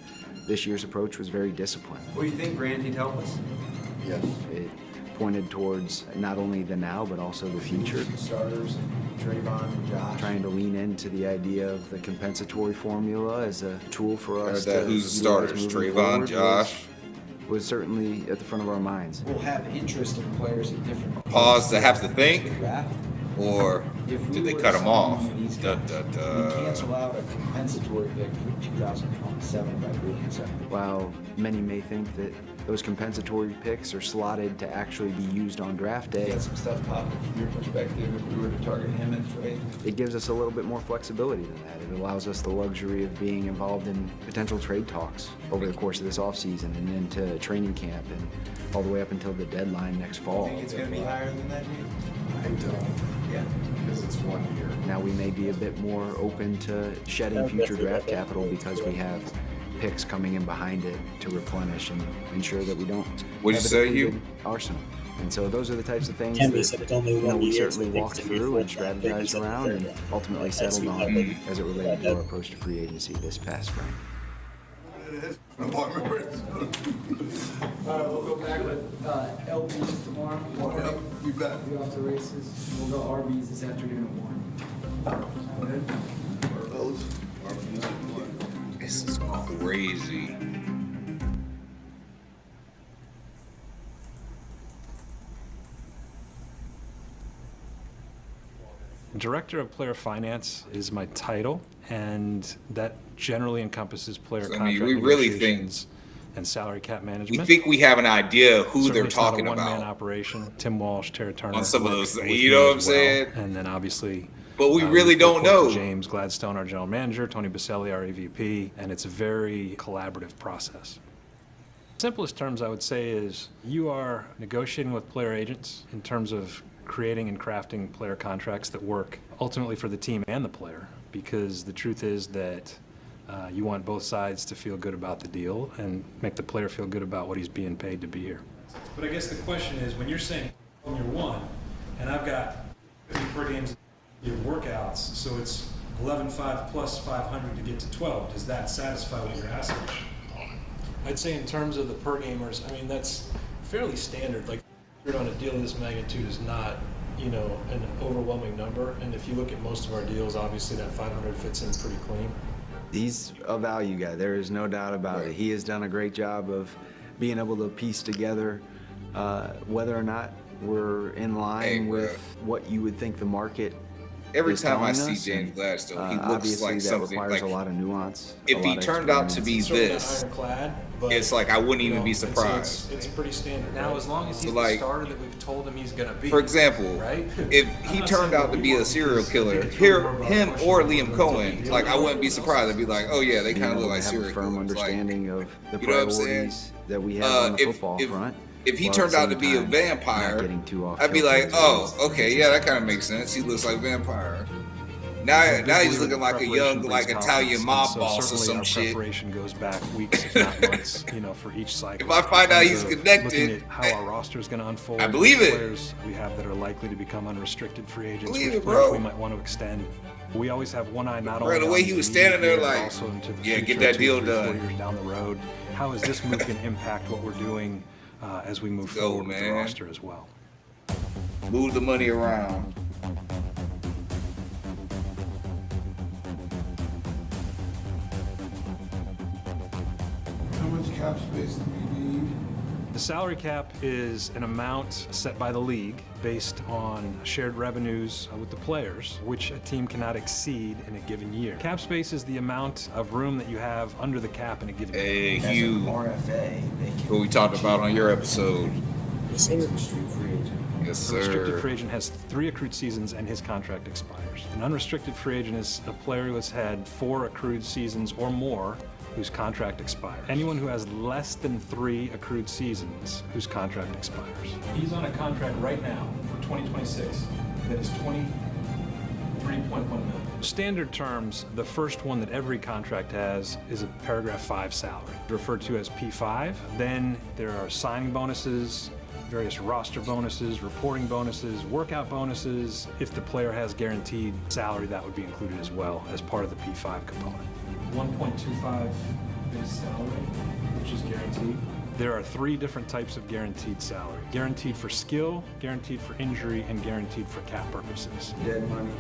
this year's approach was very disciplined. What do you think, Grant? He'd help us? Yes. It pointed towards not only the now, but also the future. Starters, Trayvon and Josh. Trying to lean into the idea of the compensatory formula as a tool for us to who's the starters? Trayvon, Josh. Was certainly at the front of our minds. We'll have interest in players at different Pause to have to think, or did they cut him off? We cancel out a compensatory pick for 2007 by doing so. While many may think that those compensatory picks are slotted to actually be used on draft day, Got some stuff popping from your perspective if we were to target him in trade. it gives us a little bit more flexibility than that. It allows us the luxury of being involved in potential trade talks over the course of this offseason and into training camp and all the way up until the deadline next fall. You think it's going to be higher than that, Jake? I don't. Yeah. Because it's 1 year. Now we may be a bit more open to shedding future draft capital because we have picks coming in behind it to replenish and ensure that we don't What'd you have a say, depleted Hugh? arsenal. And so those are the types of things Canby said it's only 1 we year, certainly so walked it's gonna be through and 4th round, strategized around and ultimately settled on as it related to our Yeah. approach to free agency this past spring. All right, we'll go back with LBs tomorrow. You bet. Be off the races. We'll go RBs this afternoon at 1. This is crazy. Director of Player Finance is my title, and that generally encompasses player contract we really think negotiations and salary cap management. we think we have an idea who Certainly they're it's not talking a one-man about operation. Tim Walsh, Terry Turner on some of work those. with You me know what I'm as well. saying? And then obviously, but we really don't know. James Gladstone, our general manager, Tony Baselli, our EVP, and it's a very collaborative process. Simplest terms I would say is you are negotiating with player agents in terms of creating and crafting player contracts that work ultimately for the team and the player, because the truth is that you want both sides to feel good about the deal and make the player feel good about what he's being paid to be here. But I guess the question is, when you're saying from year one, and I've got 50 per games your workouts, so it's 11.5 plus 500 to get to 12. Does that satisfy what you're asking? I'd say in terms of the per gamers, I mean, that's fairly standard. Like, on a deal of this magnitude is not, you know, an overwhelming number. And if you look at most of our deals, obviously that 500 fits in pretty clean. He's a value guy. There is no doubt about it. He has done a great job of being able to piece together whether or not we're in line with what you would think the market. Every is time I telling see us. James Gladstone, he looks Obviously like that something requires like a lot of nuance. if he turned out to be this, it's like I wouldn't even be surprised. It's pretty standard. Now, as long as he's So, the like, starter that we've told him he's going to be. For example, right? if he turned out to be a serial killer, him or Liam Cohen, like I wouldn't be surprised. I'd be like, oh yeah, they kind of look like serial killers. Understanding of the you know what I'm saying? priorities that we have on the football front. If he while turned at out the to be same a time vampire, not getting too off I'd be kilter like, with oh, his okay, yeah, that kind of makes sense. He looks like a vampire. Now he's looking like a young, like Italian mob boss or some shit. Preparation goes back weeks, if not months, you know, for each cycle. If I find out he's Looking connected, at how our roster is going to unfold, I believe it. Players we have that are likely to become unrestricted free agents, Believe which it, players bro. we might want to extend. We always have one eye not Bro, only the way on he was the standing there immediate, but like, also into the yeah, get future, that 2, deal 3, done. 4 years down the road. How is this move going to impact what we're doing as we move forward with the man. roster as well? Move the money around. How much cap space do we need? The salary cap is an amount set by the league based on shared revenues with the players, which a team cannot exceed in a given year. Cap space is the amount of room that you have under the cap in a given Hey, year. Hugh, what we talked about on your episode. Yes, A restricted sir. free agent has 3 accrued seasons and his contract expires. An unrestricted free agent is a player who has had 4 accrued seasons or more whose contract expires. Anyone who has less than 3 accrued seasons whose contract expires. He's on a contract right now for 2026 that is $23.1 million. Standard terms, the first one that every contract has is a paragraph 5 salary, referred to as P5. Then there are signing bonuses, various roster bonuses, reporting bonuses, workout bonuses. If the player has guaranteed salary, that would be included as well as part of the P5 component. 1.25 base salary, which is guaranteed. There are 3 different types of guaranteed salary. Guaranteed for skill, guaranteed for injury, and guaranteed for cap purposes. Dead money.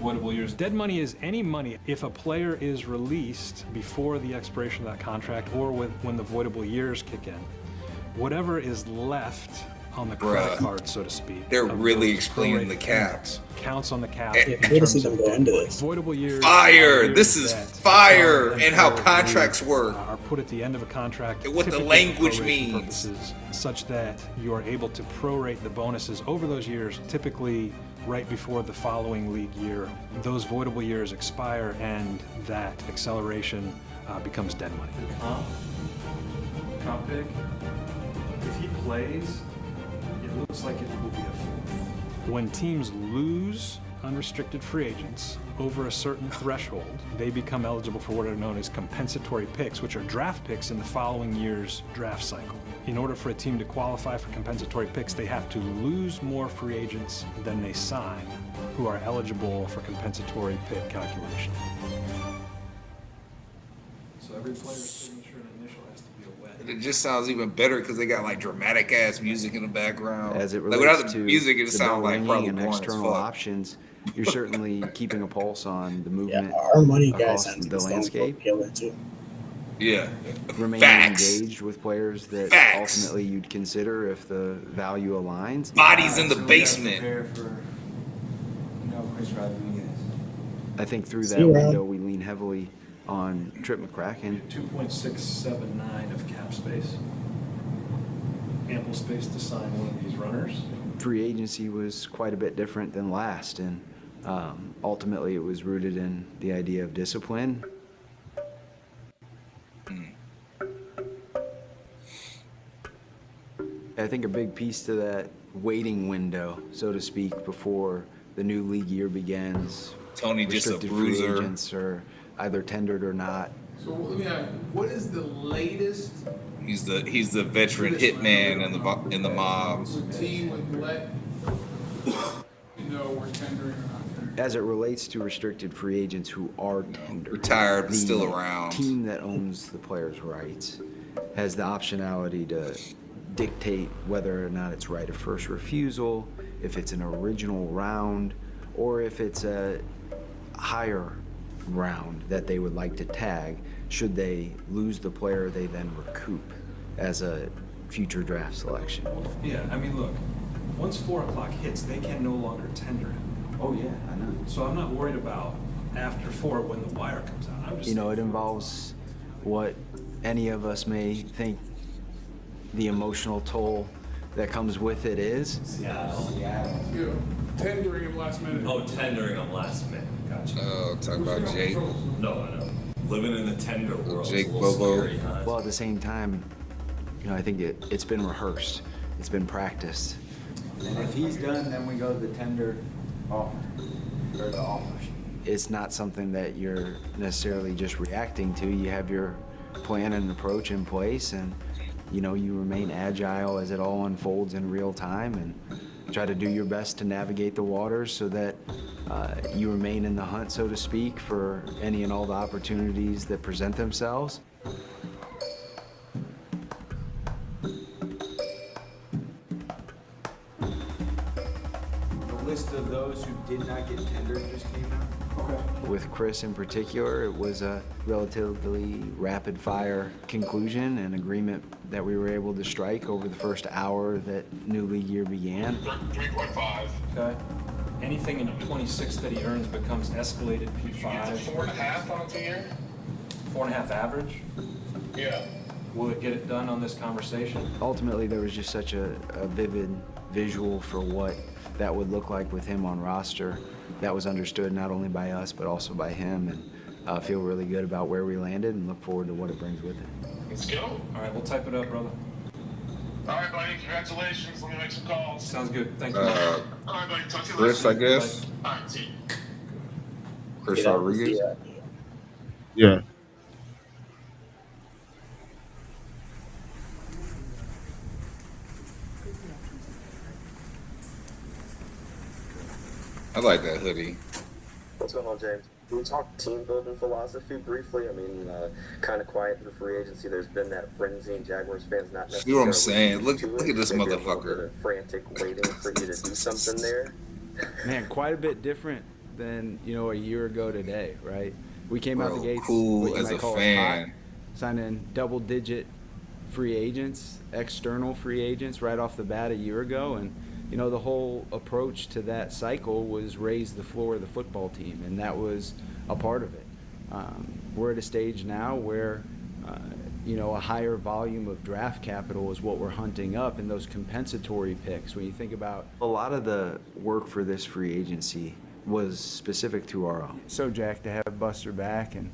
Voidable years. Dead money is any money if a player is released before the expiration of that contract or when the voidable years kick in. Whatever is left on the credit card, so to speak. They're of really those explaining the prorated cap. payments counts on the cap. Yeah, in good to see terms them of go into this. Voidable years. Fire! are This years is that fire! are And how until contracts they work. Are put at the end of a contract. And what the typically language for proration means. purposes, such that you are able to prorate the bonuses over those years, typically right before the following league year. Those voidable years expire, and that acceleration becomes dead money. Comp pick. If he plays, it looks like it will be a 4. When teams lose unrestricted free agents over a certain threshold, they become eligible for what are known as compensatory picks, which are draft picks in the following year's draft cycle. In order for a team to qualify for compensatory picks, they have to lose more free agents than they sign who are eligible for compensatory pick calculation. So every player's signature and initial has to be a wet. It just sounds even better because they got like dramatic ass music in the background. As it like relates without the to music, it the sounds bell like ringing probably and boring as external fuck. options, you're certainly keeping a pulse on the movement our money guys across and the landscape. Too. Yeah. Remaining Facts. engaged with players that Facts. ultimately you'd consider if the value aligns. Bodies in the So we gotta basement. prepare for, Chris Rodriguez. I think through that window we lean heavily on Trip McCracken. 2.679 of cap space. Ample space to sign one of these runners. Free agency was quite a bit different than last, and ultimately it was rooted in the idea of discipline. I think a big piece to that waiting window, so to speak, before the new league year begins. Tony just a bruiser. Free agents are either tendered or not. So let me ask you, what is the latest? He's the veteran hitman in the mob. The team would let you know we're tendering or not tendering. As it relates to restricted free agents who are tendered, retired but still around, the team that owns the players' rights has the optionality to dictate whether or not it's right of first refusal, if it's an original round, or if it's a higher round that they would like to tag should they lose the player they then recoup as a future draft selection. Yeah, I mean, look, once 4 o'clock hits, they can no longer tender it. Oh yeah, I know. So I'm not worried about after 4 when the wire comes out. I'm just it involves what any of us may think the emotional toll that comes with it is. Yeah. Tendering him last minute. Oh, tendering him last minute. Gotcha. Oh, talk about Jake. No, I know. Living in the tender world. Jake is a little Bobo. scary, huh? Well, at the same time, I think it's been rehearsed. It's been practiced. And if he's done, then we go to the tender offer, or the offers. It's not something that you're necessarily just reacting to. You have your plan and approach in place, and you remain agile as it all unfolds in real time, and try to do your best to navigate the waters so that you remain in the hunt, so to speak, for any and all the opportunities that present themselves. The list of those who did not get tendered just came out. Okay. With Chris in particular, it was a relatively rapid-fire conclusion and agreement that we were able to strike over the first hour that new league year began. 3.5. Okay. Anything in 26 that he earns becomes escalated P5. 4.5 on a 2-year? 4.5 average? Yeah. Will it get it done on this conversation? Ultimately, there was just such a vivid visual for what that would look like with him on roster. That was understood not only by us, but also by him, and feel really good about where we landed and look forward to what it brings with it. Let's go. All right, we'll type it up, brother. All right, buddy. Congratulations. Let me make some calls. Sounds good. Thank you. All right, buddy. Talk to you Chris, later. I guess. All right, see you. Chris Rodriguez. Yeah. I like that hoodie. What's going on, James? Can we talk team building philosophy briefly? I mean, kind of quiet through free agency. There's been that frenzy, and Jaguars fans not necessarily. See what I'm saying? Look to at this maybe a little motherfucker. bit of frantic waiting for you to do something there. Man, quite a bit different than a year ago today, right? We came out the gates cool what you as might a call fan. hot, signing double-digit free agents, external free agents right off the bat a year ago, and the whole approach to that cycle was raise the floor of the football team, and that was a part of it. We're at a stage now where, a higher volume of draft capital is what we're hunting up, and those compensatory picks. When you think about a lot of the work for this free agency was specific to our own. So Jack, to have Buster back, and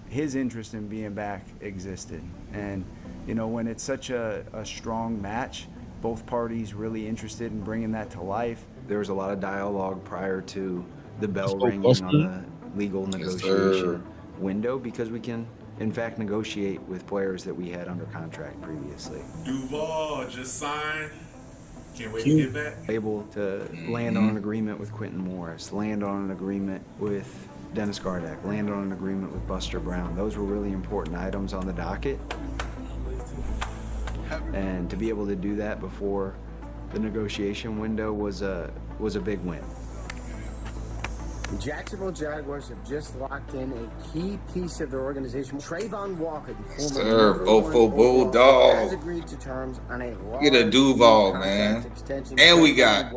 his interest in being back existed, and when it's such a strong match, both parties really interested in bringing that to life. There was a lot of dialogue prior to the bell ringing on the legal negotiation window, because we can, in fact, negotiate with players that we had under contract previously. Duval just signed. Can't wait Hugh. to get back. Able to land on an agreement with Quentin Morris, land on an agreement with Dennis Gardeck, land on an agreement with Buster Brown. Those were really important items on the docket. And to be able to do that before the negotiation window was a big win. The Jacksonville Jaguars have just locked in a key piece of their organization. Trayvon Walker, the former Bofo Bulldog, has agreed to terms on a get a Duval, man. extension. And we got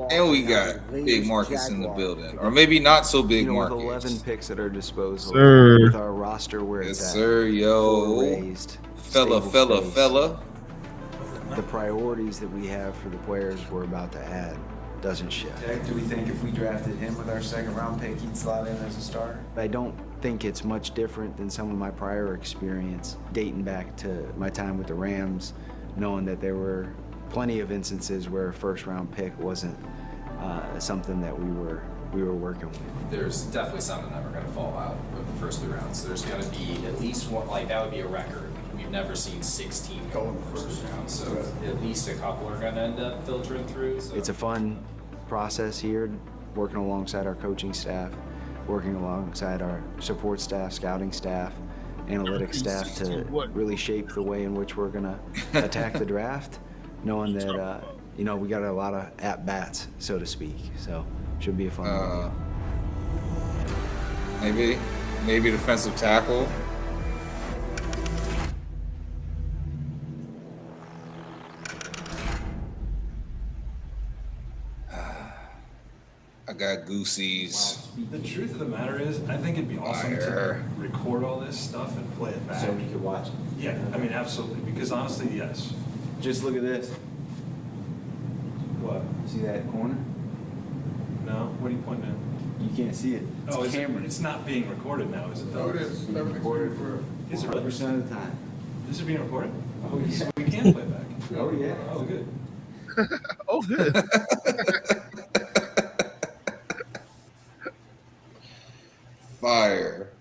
big Marcus in the building, or maybe not so big Marcus. With 11 picks at our disposal, Sir. with our roster where Yes, it's sir, at, yo. raised, Fella. the priorities that we have for the players we're about to add doesn't shift. Do we think if we drafted him with our second round pick, he'd slot in as a starter? I don't think it's much different than some of my prior experience dating back to my time with the Rams, knowing that there were plenty of instances where a first round pick wasn't something that we were working with. There's definitely something that we're going to fall out with the first 3 rounds. There's going to be at least one, like that would be a record. We've never seen 16 go in the first round, so at least a couple are going to end up filtering through. So. It's a fun process here, working alongside our coaching staff, working alongside our support staff, scouting staff, analytics staff to really shape the way in which we're going to attack the draft, knowing that we got a lot of at-bats, so to speak. So should be a fun maybe defensive tackle. I got Goosey's. The truth of the matter is, I think it'd be awesome to record all this stuff and play it back. So we could watch it. Yeah, I mean, absolutely. Because honestly, yes. Just look at this. What? See that corner? No? What are you pointing at? You can't see it. It's camera. It's not being recorded now, is it? No, it is. It's recorded for Is it 100% of the time. This is being recorded? Oh, yeah. So we can play back. Oh, yeah. Oh, good. Oh, good. Fire.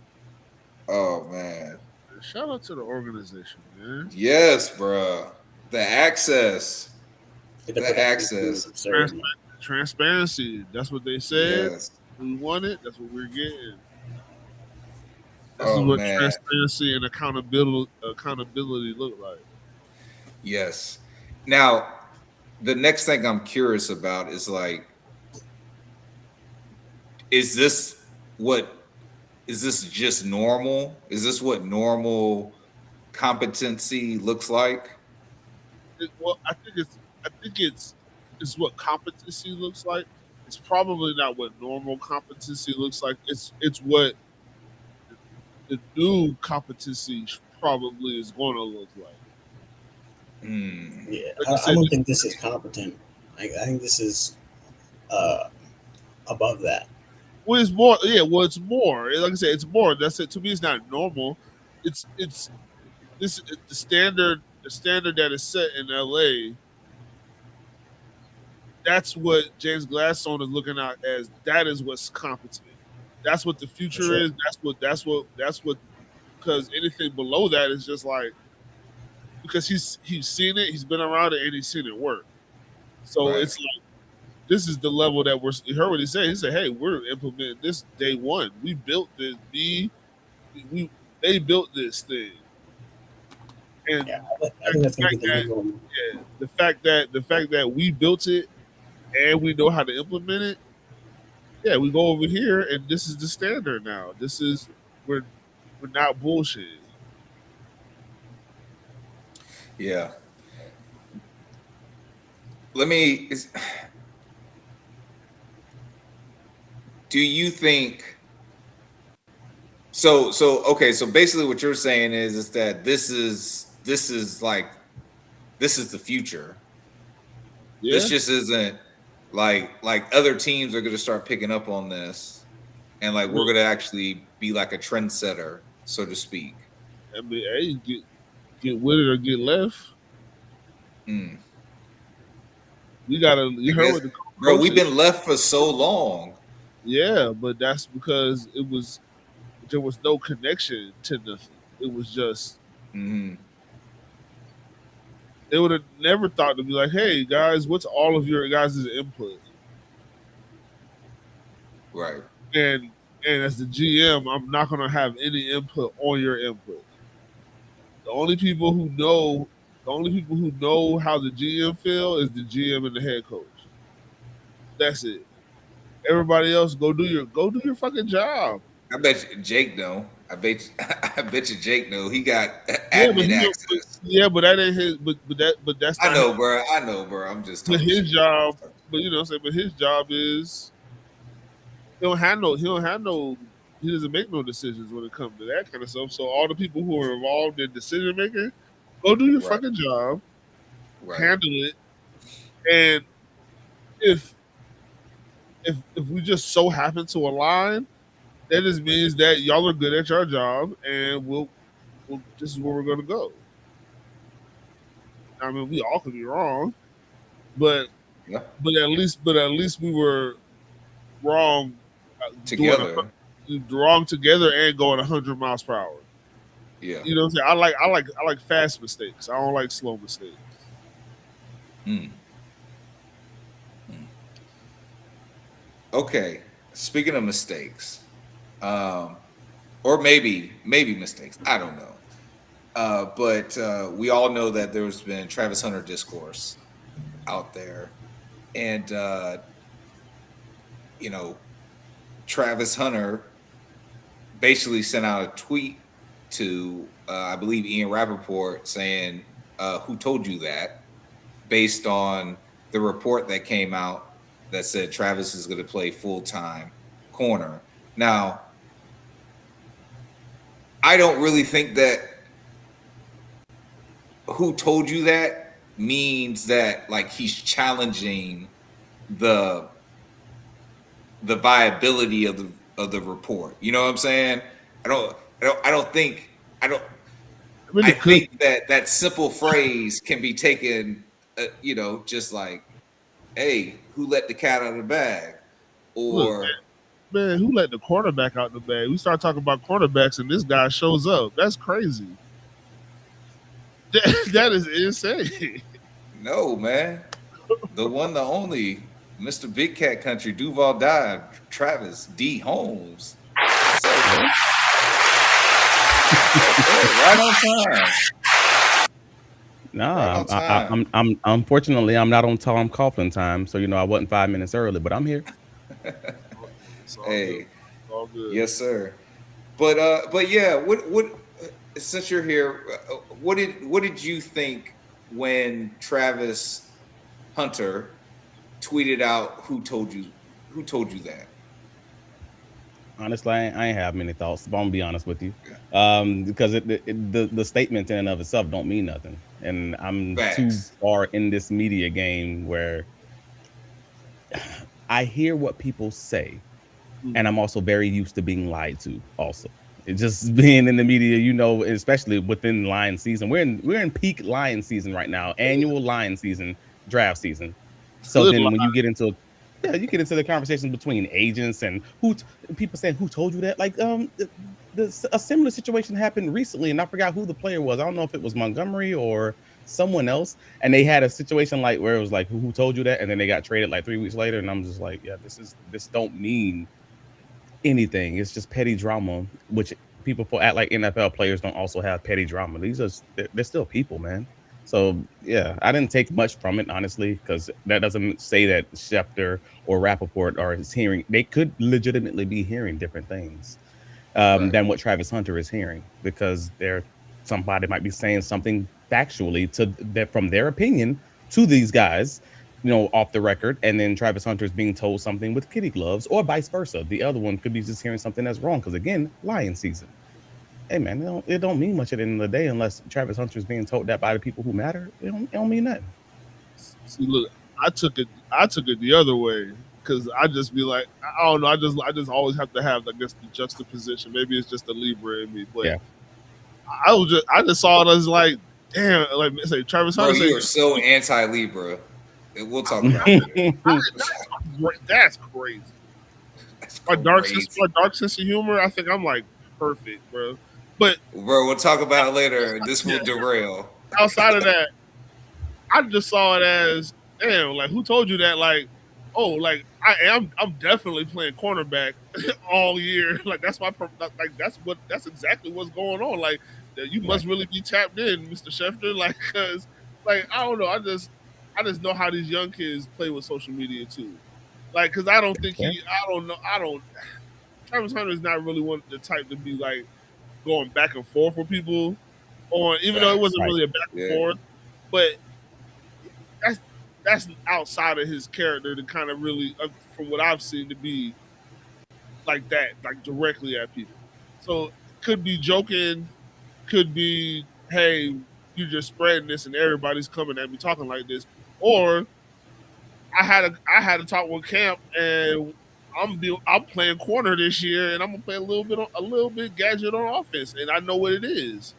Oh, man. Shout out to the organization, man. Yes, bruh. The access. The access. Transparency. That's what they said. Yes. We want it. That's what we're getting. This is what transparency and accountability look like. Yes. Now, the next thing I'm curious about is like, is this just normal? Is this what normal competency looks like? I think it's what competency looks like. It's probably not what normal competency looks like. It's what the new competency probably is going to look like. Yeah, I don't think this is competent. I think this is above that. Well, it's more. Yeah, well, it's more. Like I said, it's more. That's it. To me, it's not normal. It's the standard. The standard that is set in LA. That's what James Gladstone is looking at as. That is what's competent. That's what the future is. That's what. Because anything below that is just like, because he's seen it, he's been around it, and he's seen it work. So it's like, this is the level that you heard what he said. He said, "Hey, we're implementing this day one. We built this. They built this thing." And I think that's going to be the level. Yeah, the fact that we built it and we know how to implement it. Yeah, we go over here, and this is the standard now. This is we're not bullshit. Yeah. Do you think so okay, so basically what you're saying is that this is the future. Yeah. This just isn't like other teams are gonna start picking up on this, and like we're gonna actually be like a trendsetter, so to speak. I mean, hey, get with it or get left. We gotta. You heard what the bro. We've been left for so long. Yeah, but that's because there was no connection to nothing. It was just. They would have never thought to be like, "Hey guys, what's all of your guys' input?" Right. And as the GM, I'm not gonna have any input on your input. The only people who know how the GM feel is the GM and the head coach. That's it. Everybody else, go do your fucking job. I bet you Jake know. I bet you Jake know. He got Yeah, but admin access. but that ain't his. But that's I not know, his, bro. I know, bro. I'm just but talking his shit. job. But you know what I'm saying. But his job is he don't have no. He doesn't make no decisions when it comes to that kind of stuff. So all the people who are involved in decision making, go do your Right. fucking job, Right. handle it, and if we just so happen to align, that just means that y'all are good at your job, and we'll this is where we're gonna go. I mean, we all could be wrong, but Yeah. but at least we were wrong Together. wrong together and going 100 miles per hour. Yeah. You know what I'm saying? I like fast mistakes. I don't like slow mistakes. Okay. Speaking of mistakes, or maybe mistakes. I don't know. But we all know that there's been Travis Hunter discourse out there, and you know, Travis Hunter basically sent out a tweet to I believe Ian Rappaport saying, "Who told you that?" Based on the report that came out that said Travis is going to play full-time corner. Now, I don't really think that "who told you that" means that like he's challenging the viability of the report. You know what I'm saying? I think that simple phrase can be taken, just like, "Hey, who let the cat out of the bag?" Look, Or man, who let the quarterback out the bag? We start talking about quarterbacks, and this guy shows up. That's crazy. That is insane. no, man, the one, the only, Mr. Big Cat Country, Duval died, Travis D. Holmes. Right on time. Nah, Right on time. I'm unfortunately I'm not on Tom Coughlin time, so I wasn't 5 minutes early, but I'm here. Hey, all good. Yes, sir. But yeah, what since you're here, what did you think when Travis Hunter tweeted out "Who told you that"? Honestly, I ain't have many thoughts, but I'm gonna be honest with you, because the statement in and of itself don't mean nothing, and I'm too Facts. far in this media game where I hear what people say, and I'm also very used to being lied to. Also, it's just being in the media, especially within lion season. We're in peak lion season right now, annual lion season, draft season. So Good then when you get into the conversation between agents and people saying who told you that, like a similar situation happened recently, and I forgot who the player was. I don't know if it was Montgomery or someone else, and they had a situation like where it was like who told you that, and then they got traded like 3 weeks later, and I'm just like, yeah, this don't mean anything. It's just petty drama, which people act like NFL players don't also have petty drama. They're still people, man. So yeah, I didn't take much from it, honestly, because that doesn't say that Schefter or Rappaport are hearing. They could legitimately be hearing different things than what Travis Hunter is hearing, because somebody might be saying something factually from their opinion to these guys, off the record, and then Travis Hunter is being told something with kitty gloves, or vice versa. The other one could be just hearing something that's wrong, because again, lion season. Hey man, it don't mean much at the end of the day unless Travis Hunter is being told that by the people who matter. It don't mean nothing. See, look, I took it the other way, because I just be like, I don't know, I just always have to have, I guess, the juxtaposition. Maybe it's just the Libra in me, but yeah. I just saw it as like, damn, like say Travis Hunter. Bro, you are so anti-Libra. We'll talk about it. That's crazy. My dark sense of humor, I think I'm like perfect, bro. But bro, we'll talk about it later. This will derail. Outside of that, I just saw it as, damn, like who told you that? Like, oh, like I'm definitely playing cornerback all year. Like that's that's exactly what's going on. Like you must really be tapped in, Mr. Schefter. Like, cause like I don't know, I just know how these young kids play with social media too. Like, because I don't think Travis Hunter is not really one the type to be like going back and forth with people on, even though it wasn't really a back and forth, but that's outside of his character to kind of really, from what I've seen, to be like that, like directly at people. So could be joking, could be, hey, you're just spreading this and everybody's coming at me talking like this, or I had a talk with Camp and I'm playing corner this year and I'm gonna play a little bit gadget on offense and I know what it is.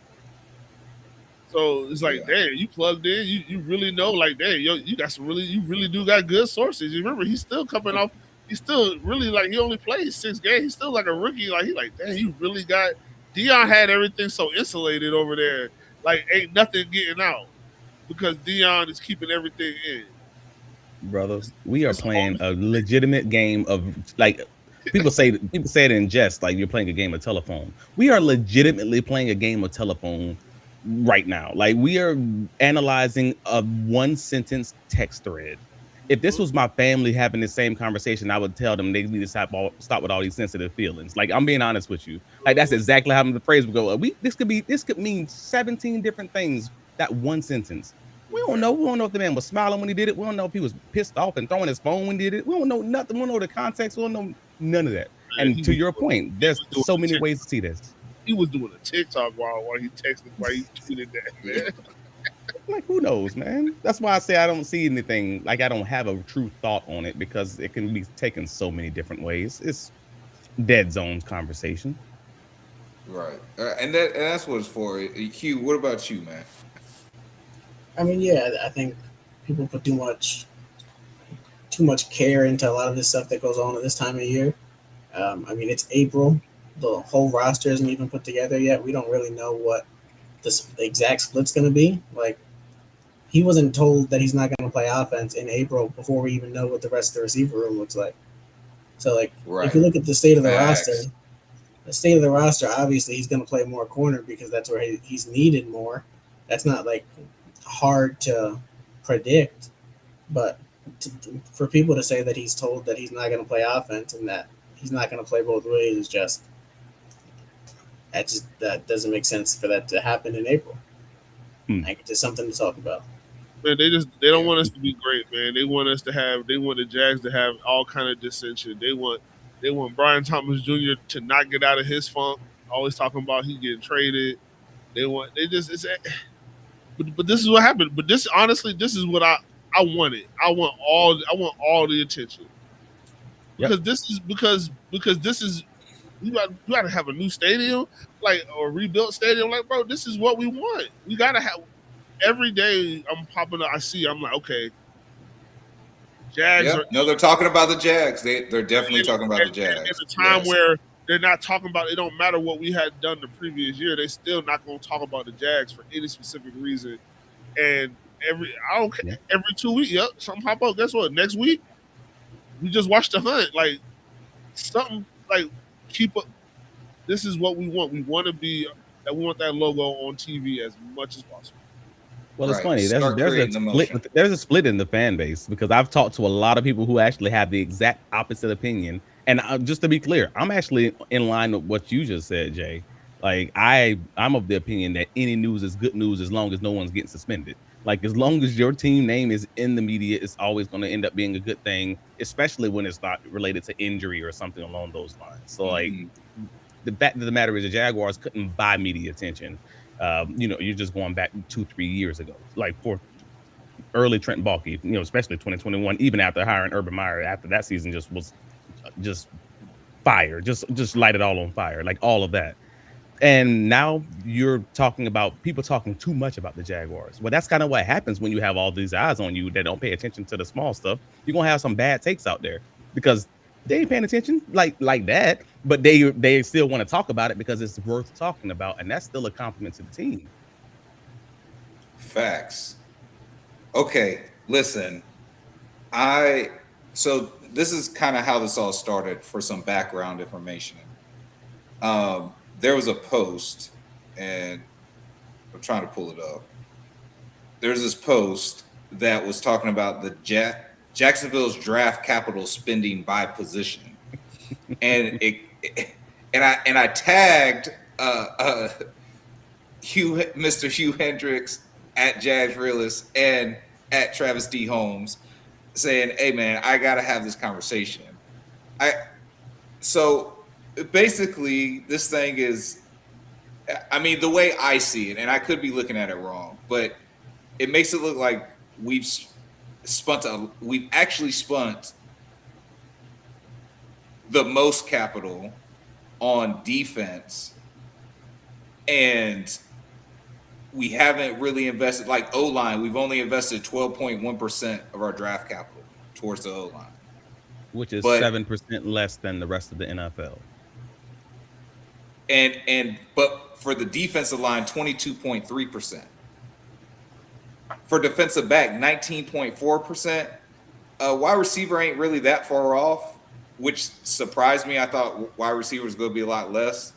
So it's like, damn, you plugged in, you really know, like, damn, you got you really do got good sources. You remember, he's still coming off, he's still really like, he only played 6 games. He's still like a rookie. Like, he like, damn, you really got, Dion had everything so insulated over there. Like, ain't nothing getting out because Dion is keeping everything in. Brother, we are playing a legitimate game of, like, people say it in jest, like you're playing a game of telephone. We are legitimately playing a game of telephone right now. Like, we are analyzing a 1-sentence text thread. If this was my family having the same conversation, I would tell them they need to stop with all these sensitive feelings. Like, I'm being honest with you. Like, that's exactly how the phrase would go. This could mean 17 different things, that 1 sentence. We don't know. We don't know if the man was smiling when he did it. We don't know if he was pissed off and throwing his phone when he did it. We don't know nothing. We don't know the context. We don't know none of that. And to your point, there's so many ways to see this. He was doing a TikTok while he texted, while he tweeted that, man. Like, who knows, man? That's why I say I don't see anything. Like, I don't have a true thought on it because it can be taken so many different ways. It's dead zones conversation. Right. And that's what it's for. Hugh, what about you, man? I mean, yeah, I think people put too much care into a lot of this stuff that goes on at this time of year. I mean, it's April. The whole roster isn't even put together yet. We don't really know what the exact split's going to be. Like, he wasn't told that he's not going to play offense in April before we even know what the rest of the receiver room looks like. So, like, if you look at the state of the roster, obviously he's going to play more corner because that's where he's needed more. That's not, like, hard to predict, but for people to say that he's told that he's not going to play offense and that he's not going to play both ways is just that doesn't make sense for that to happen in April. Like, it's just something to talk about. Man, they don't want us to be great, man. They want the Jags to have all kind of dissension. They want Brian Thomas Jr. to not get out of his funk. Always talking about he getting traded. But this is what happened. But this, honestly, this is what I wanted. I want all the attention. Because this is you got to have a new stadium, like, or rebuilt stadium. Like, bro, this is what we want. We got to have. Every day I'm popping up, I'm like, okay, Jags. No, they're talking about the Jags. They're definitely talking about the Jags. At a time where they're not talking about, it don't matter what we had done the previous year, they still not going to talk about the Jags for any specific reason. And every 2 weeks, something pop up. Guess what? Next week, we just watched the hunt. Like, something like, keep up. This is what we want. We want we want that logo on TV as much as possible. Well, it's funny. There's a split in the fan base because I've talked to a lot of people who actually have the exact opposite opinion. And just to be clear, I'm actually in line with what you just said, Jay. Like, I'm of the opinion that any news is good news as long as no one's getting suspended. Like, as long as your team name is in the media, it's always going to end up being a good thing, especially when it's not related to injury or something along those lines. So, like, the fact of the matter is the Jaguars couldn't buy media attention. You're just going back 2-3 years ago, like for early Trent Baalke, especially 2021, even after hiring Urban Meyer, after that season was fire, just light it all on fire, like all of that. And now you're talking about people talking too much about the Jaguars. Well, that's kind of what happens when you have all these eyes on you that don't pay attention to the small stuff. You're going to have some bad takes out there because they ain't paying attention like that, but they still want to talk about it because it's worth talking about, and that's still a compliment to the team. Facts. Okay, listen. So this is kind of how this all started for some background information. There was a post, and I'm trying to pull it up. There's this post that was talking about the Jacksonville's draft capital spending by position, and I tagged Mr. Hugh Hendrix at Jags Realist and at Travis D. Holmes, saying, "Hey man, I gotta have this conversation." So basically, this thing is, I mean, the way I see it, and I could be looking at it wrong, but it makes it look like we've actually spent the most capital on defense, and we haven't really invested, like O-line. We've only invested 12.1% of our draft capital towards the O-line, which is 7% less than the rest of the NFL. But for the defensive line, 22.3%. For defensive back, 19.4%. Wide receiver ain't really that far off, which surprised me. I thought wide receiver was going to be a lot less.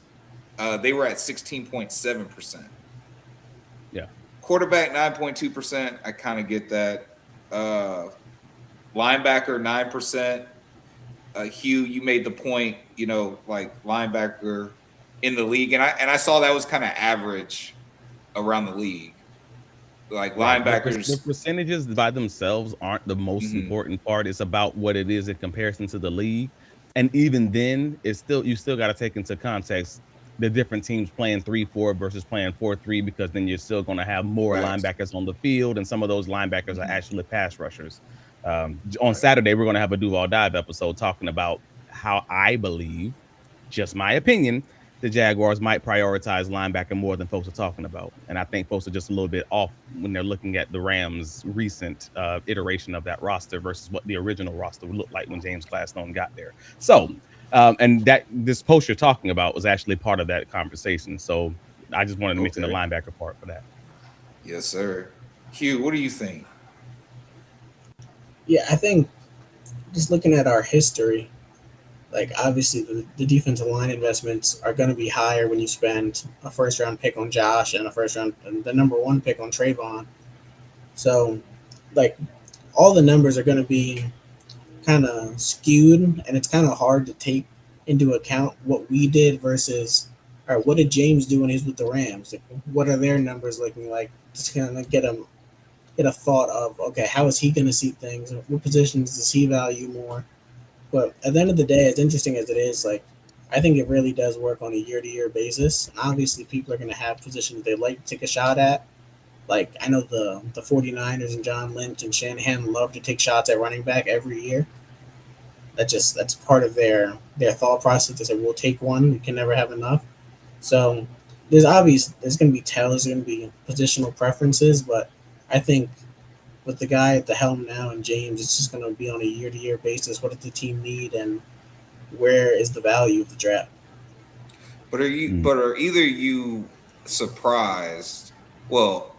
They were at 16.7%. Yeah. Quarterback, 9.2%. I kind of get that. Linebacker, 9%. Hugh, you made the point, like linebacker in the league, and I saw that was kind of average around the league. Like linebackers, the percentages by themselves aren't the most important part. It's about what it is in comparison to the league, and even then, you still got to take into context the different teams playing 3-4 versus playing 4-3, because then you're still going to have more linebackers on the field, and some of those linebackers are actually pass rushers. On Saturday, we're going to have a Duval Dive episode talking about how I believe, just my opinion, the Jaguars might prioritize linebacker more than folks are talking about. And I think folks are just a little bit off when they're looking at the Rams' recent iteration of that roster versus what the original roster would look like when James Gladstone got there. So, and that this post you're talking about was actually part of that conversation. So I just wanted to mention the linebacker part for that. Yes, sir. Hugh, what do you think? Yeah, I think just looking at our history, like obviously the defensive line investments are going to be higher when you spend a first round pick on Josh and the number 1 pick on Trayvon. So like all the numbers are going to be kind of skewed, and it's kind of hard to take into account what we did versus, or what did James do when he was with the Rams? Like, what are their numbers looking like? Just kind of get a thought of, okay, how is he going to see things? What positions does he value more? But at the end of the day, as interesting as it is, like, I think it really does work on a year-to-year basis. And obviously, people are going to have positions they like to take a shot at. Like, I know the 49ers and John Lynch and Shanahan love to take shots at running back every year. That's part of their thought process. They say, we'll take one. We can never have enough. So there's going to be there's going to be positional preferences, but I think with the guy at the helm now and James, it's just going to be on a year-to-year basis. What does the team need, and where is the value of the draft? But are either you surprised? Well,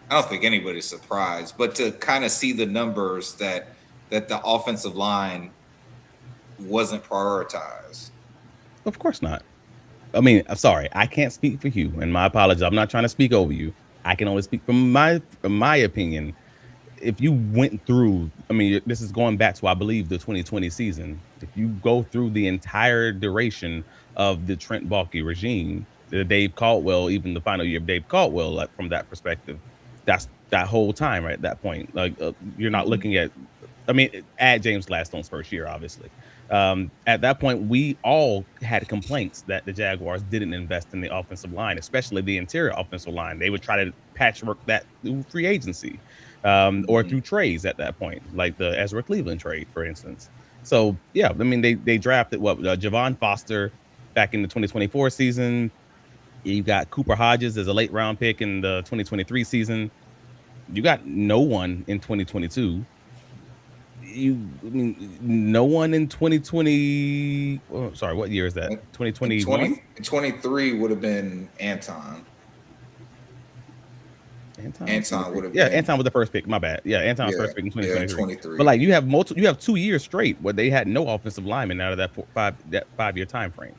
I don't think anybody's surprised, but to kind of see the numbers that the offensive line wasn't prioritized. Of course not. I mean, I'm sorry, I can't speak for Hugh, and my apologies. I'm not trying to speak over you. I can only speak from my opinion. If you went through, I mean, this is going back to, I believe, the 2020 season. If you go through the entire duration of the Trent Baalke regime, the Dave Caldwell, even the final year of Dave Caldwell, like from that perspective, that's that whole time, right? At that point, like you're not looking at, I mean, at James Gladstone's first year, obviously. At that point, we all had complaints that the Jaguars didn't invest in the offensive line, especially the interior offensive line. They would try to patchwork that through free agency or through trades at that point, like the Ezra Cleveland trade, for instance. So, yeah, I mean, they drafted Javon Foster back in the 2024 season. You got Cooper Hodges as a late round pick in the 2023 season. You got no one in 2022. No one in 2020. Oh, sorry, what year is that? 2021? 23 would have been Anton. Anton would have been. Yeah, Anton was the first pick. My bad. Yeah, Anton was first pick in 2023. But like you have 2 years straight where they had no offensive linemen out of that 5 year time frame.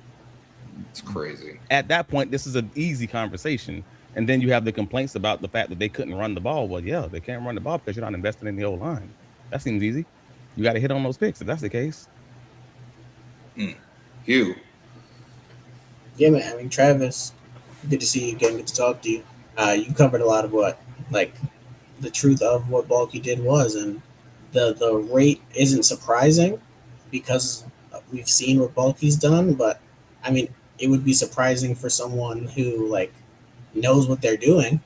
It's crazy. At that point, this is an easy conversation. And then you have the complaints about the fact that they couldn't run the ball. Well, yeah, they can't run the ball because you're not investing in the O line. That seems easy. you got to hit on those picks if that's the case. Hugh. Yeah, man. I mean, Travis, good to see you again. Good to talk to you. You covered a lot of what, like, the truth of what Balky did was, and the rate isn't surprising because we've seen what Balky's done. But I mean, it would be surprising for someone who like knows what they're doing.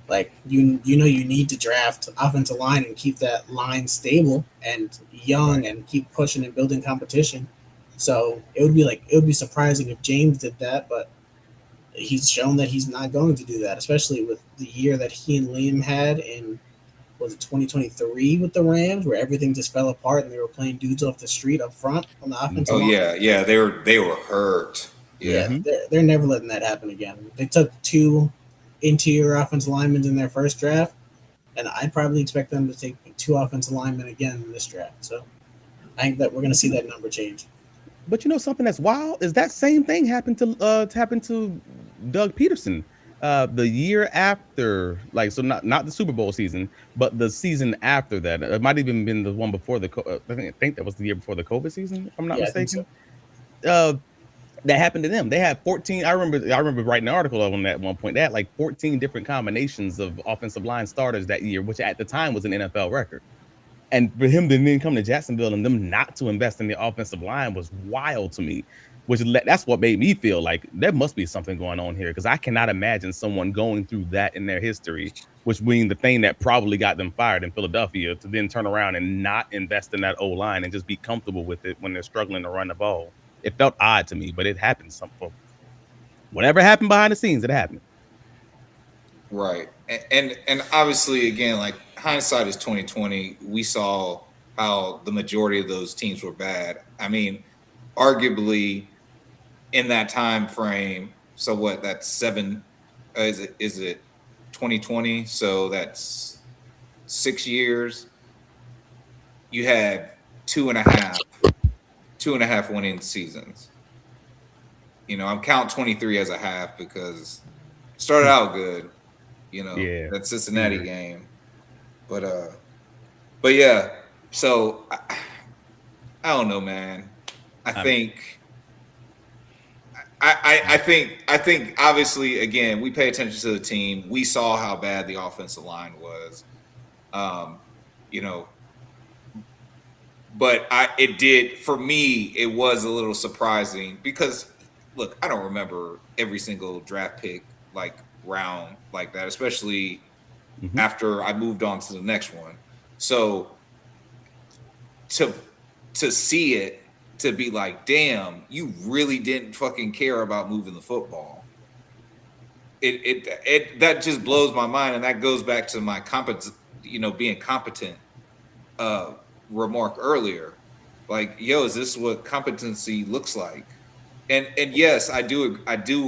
Like you know, you need to draft offensive line and keep that line stable and young and keep pushing and building competition. So it would be surprising if James did that, but he's shown that he's not going to do that, especially with the year that he and Liam had in was it 2023 with the Rams, where everything just fell apart and they were playing dudes off the street up front on the offensive line. Yeah, they were hurt. Yeah, they're never letting that happen again. They took 2 interior offensive linemen in their first draft, and I probably expect them to take 2 offensive linemen again in this draft. So I think that we're going to see that number change. But you know something that's wild is that same thing happened to Doug Peterson the year after, like, so not the Super Bowl season, but the season after that. It might have even been the one before I think that was the year before the COVID season, if I'm not mistaken. That happened to them. They had 14. I remember writing an article on that at one point. They had like 14 different combinations of offensive line starters that year, which at the time was an NFL record. And for him to then come to Jacksonville and them not to invest in the offensive line was wild to me, that's what made me feel like there must be something going on here, because I cannot imagine someone going through that in their history, which being the thing that probably got them fired in Philadelphia, to then turn around and not invest in that O-line and just be comfortable with it when they're struggling to run the ball. It felt odd to me, but it happened. Whatever happened behind the scenes, it happened. Right. And obviously, again, like, hindsight is 2020. We saw how the majority of those teams were bad. I mean, arguably in that time frame, so what, that's 7 is it 2020? So that's 6 years. You had 2.5 winning seasons. You know, I'm counting 23 as a half because it started out good. You know, that Cincinnati game, but yeah. So I don't know, man. I think obviously, again, we pay attention to the team. We saw how bad the offensive line was, you know. But for me, it was a little surprising because, look, I don't remember every single draft pick like round like that, especially after I moved on to the next one. So to see it, to be like, damn, you really didn't fucking care about moving the football. It that just blows my mind, and that goes back to my being competent remark earlier. Like, yo, is this what competency looks like? And yes, I do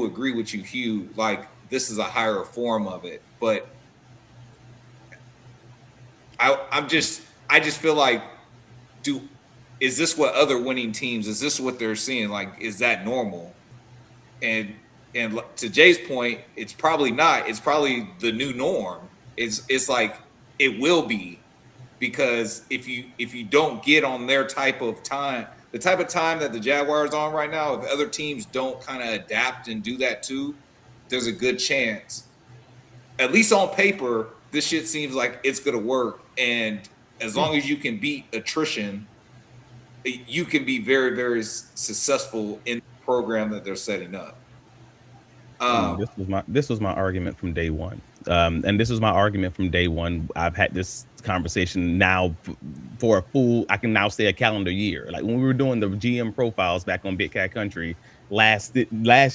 agree with you, Hugh. Like, this is a higher form of it, but I just feel like, is this what other winning teams? Is this what they're seeing? Like, is that normal? And to Jay's point, it's probably not. It's probably the new norm. It's like it will be, because if you don't get on their type of time, the type of time that the Jaguars are on right now, if other teams don't kind of adapt and do that too, there's a good chance, at least on paper, this shit seems like it's going to work. And as long as you can beat attrition, you can be very, very successful in the program that they're setting up. This was my argument from day one. And this was my argument from day one. I've had this conversation now for I can now say a calendar year. Like when we were doing the GM profiles back on Big Cat Country last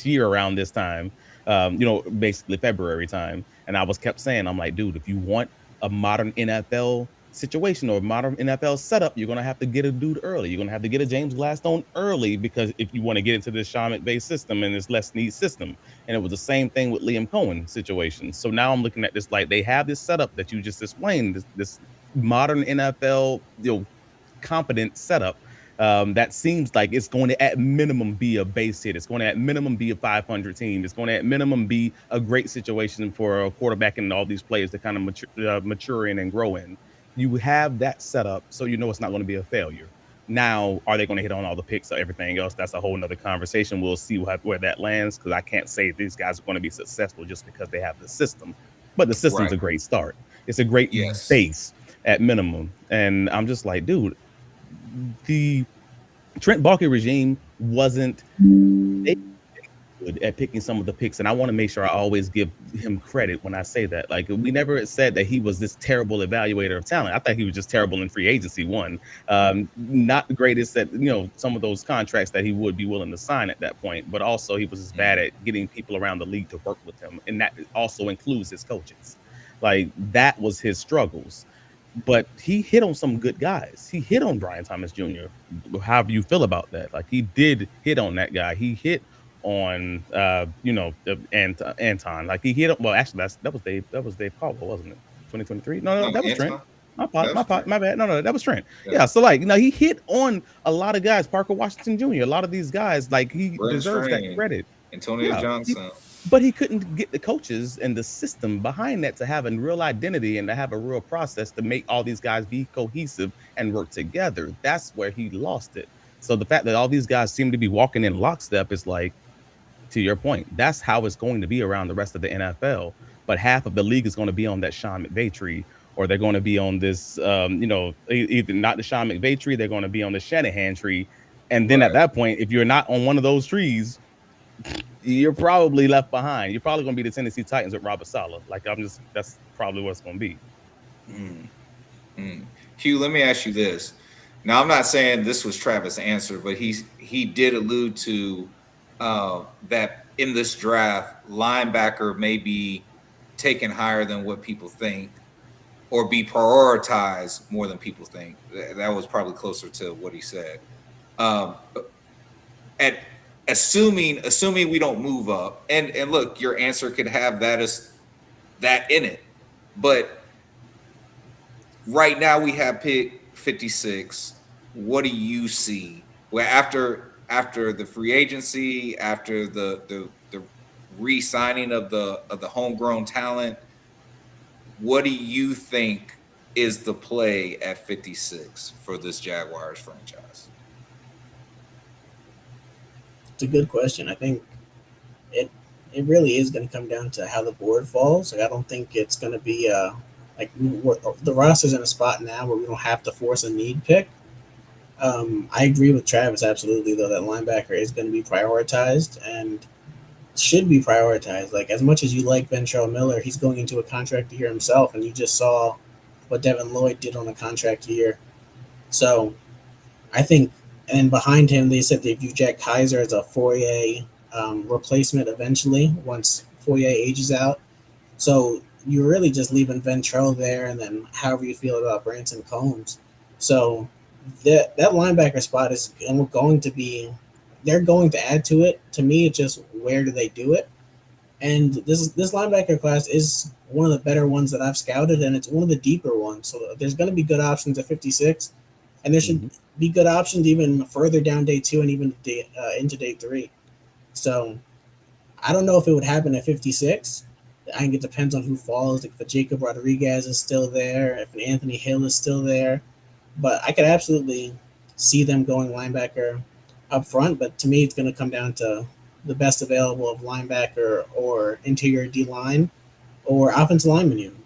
year around this time, basically February time. And I kept saying, I'm like, dude, if you want a modern NFL situation or modern NFL setup, you're going to have to get a dude early. You're going to have to get a James Gladstone early, because if you want to get into this Sean McVay system and this Les Snead system. And it was the same thing with Liam Cohen situation. So now I'm looking at this, like, they have this setup that you just explained, this modern NFL, competent setup that seems like it's going to at minimum be a base hit. It's going to at minimum be a 500 team. It's going to at minimum be a great situation for a quarterback and all these players to kind of mature in and grow in. you have that set up so you know it's not going to be a failure. Now, are they going to hit on all the picks or everything else? That's a whole nother conversation. We'll see where that lands, because I can't say these guys are going to be successful just because they have the system. But the system's Right. a great start. It's a great base at minimum. And I'm just like, dude, the Trent Baalke regime wasn't good at picking some of the picks, and I want to make sure I always give him credit when I say that. Like, we never said that he was this terrible evaluator of talent. I think he was just terrible in free agency. Not the greatest at some of those contracts that he would be willing to sign at that point, but also he was as bad at getting people around the league to work with him, and that also includes his coaches. Like, that was his struggles. But he hit on some good guys. He hit on Brian Thomas Jr. However you feel about that, like, he did hit on that guy. He hit on Anton. Like, he hit. Well, actually, that was Dave Caldwell, wasn't it? 2023. No, that was Trent. My bad. No, that was Trent. Yeah. So, like, he hit on a lot of guys. Parker Washington Jr. A lot of these guys. Like, he deserves that credit. Antonio Johnson. But he couldn't get the coaches and the system behind that to have a real identity and to have a real process to make all these guys be cohesive and work together. That's where he lost it. So the fact that all these guys seem to be walking in lockstep is like, to your point, that's how it's going to be around the rest of the NFL. But half of the league is going to be on that Sean McVay tree, or they're going to be on this, either not the Sean McVay tree, they're going to be on the Shanahan tree. And then at that point, if you're not on one of those trees, you're probably left behind. You're probably going to be the Tennessee Titans with Robert Saleh. Like, that's probably what it's going to be. Hugh, let me ask you this. Now, I'm not saying this was Travis' answer, but he did allude to that in this draft, linebacker may be taken higher than what people think, or be prioritized more than people think. That was probably closer to what he said. Assuming we don't move up, and look, your answer could have that in it, but right now we have pick 56. What do you see? Well, after the free agency, after the re-signing of the homegrown talent, what do you think is the play at 56 for this Jaguars franchise? It's a good question. I think it really is going to come down to how the board falls. Like, I don't think it's going to be the roster's in a spot now where we don't have to force a need pick. I agree with Travis absolutely, though, that linebacker is going to be prioritized and should be prioritized. Like, as much as you like Ventrell Miller, he's going into a contract year himself, and you just saw what Devin Lloyd did on a contract year. So I think, and behind him, they said they view Jack Kaiser as a Fourier replacement eventually once Fourier ages out. So you're really just leaving Ventrell there, and then however you feel about Branson Combs. So that linebacker spot is going to be, they're going to add to it. To me, it's just where do they do it? And this linebacker class is one of the better ones that I've scouted, and it's one of the deeper ones. So there's going to be good options at 56, and there should be good options even further down day 2 and even into day 3. So I don't know if it would happen at 56. I think it depends on who falls. Like, if Jacob Rodriguez is still there, if Anthony Hill is still there. But I could absolutely see them going linebacker up front. But to me, it's going to come down to the best available of linebacker or interior D-line or offensive lineman unit.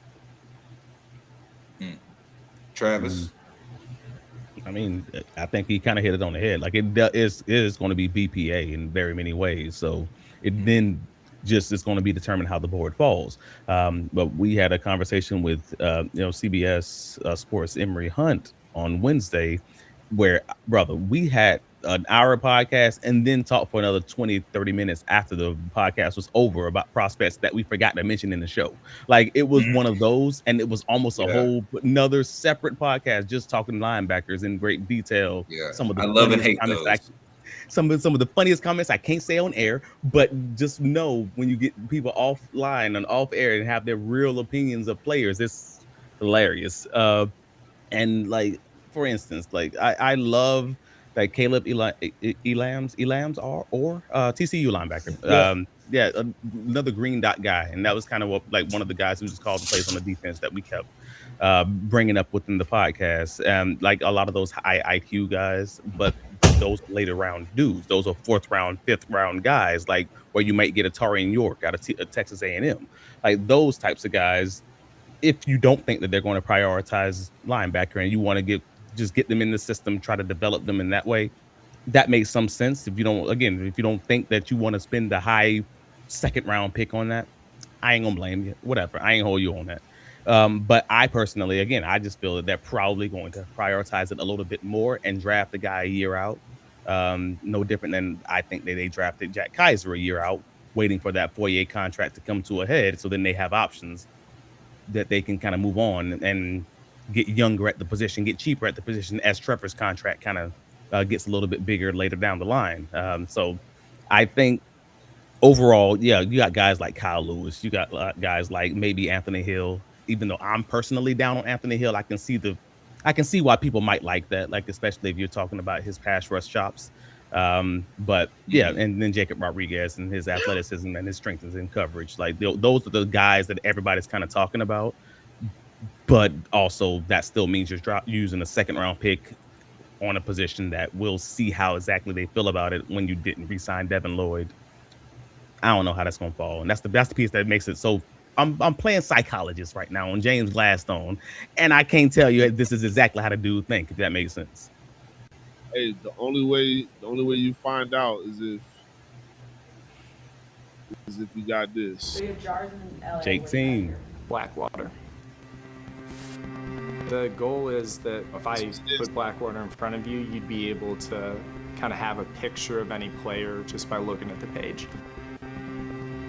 Travis? I mean, I think he kind of hit it on the head. Like, it is going to be BPA in very many ways. So it then just is going to be determined how the board falls. But we had a conversation with CBS Sports Emory Hunt on Wednesday, where, brother, we had an hour podcast and then talked for another 20-30 minutes after the podcast was over about prospects that we forgot to mention in the show. Like, it was one of those, and it was almost a whole another separate podcast just talking linebackers in great detail. Some of the I love and hate those. Some of the funniest comments I can't say on air, but just know when you get people offline and off air and have their real opinions of players, it's hilarious. And, like, for instance, like, I love that Caleb Elams or TCU linebacker. Another green dot guy, and that was kind of what, like, one of the guys who just called the plays on the defense that we kept. bringing up within the podcast. Like a lot of those high IQ guys, but those later round dudes, those are 4th round, 5th round guys, like where you might get a Tarian York out of Texas A&M, like those types of guys. If you don't think that they're going to prioritize linebacker and you want to just get them in the system, try to develop them in that way, that makes some sense. If you don't think that you want to spend the high 2nd round pick on that, I ain't gonna blame you. Whatever. I ain't hold you on that. But I personally, again, I just feel that they're probably going to prioritize it a little bit more and draft the guy a year out. No different than I think they drafted Jack Kaiser a year out, waiting for that 4-year contract to come to a head. So then they have options that they can kind of move on and get younger at the position, get cheaper at the position as Trevor's contract kind of gets a little bit bigger later down the line. So I think overall, yeah, you got guys like Kyle Lewis. You got guys like maybe Anthony Hill. Even though I'm personally down on Anthony Hill, I can see why people might like that, like especially if you're talking about his pass rush chops. But yeah, and then Jacob Rodriguez and his athleticism and his strength in coverage. Like those are the guys that everybody's kind of talking about. But also that still means you're using a 2nd round pick on a position that we'll see how exactly they feel about it when you didn't re-sign Devin Lloyd. I don't know how that's gonna fall, and that's the piece that makes it so. I'm playing psychologist right now on James Gladstone, and I can't tell you this is exactly how the dude think, if that makes sense. Hey, the only way you find out is if you got this. Jake Team. Blackwater. The goal is that if I put Blackwater in front of you, you'd be able to kind of have a picture of any player just by looking at the page.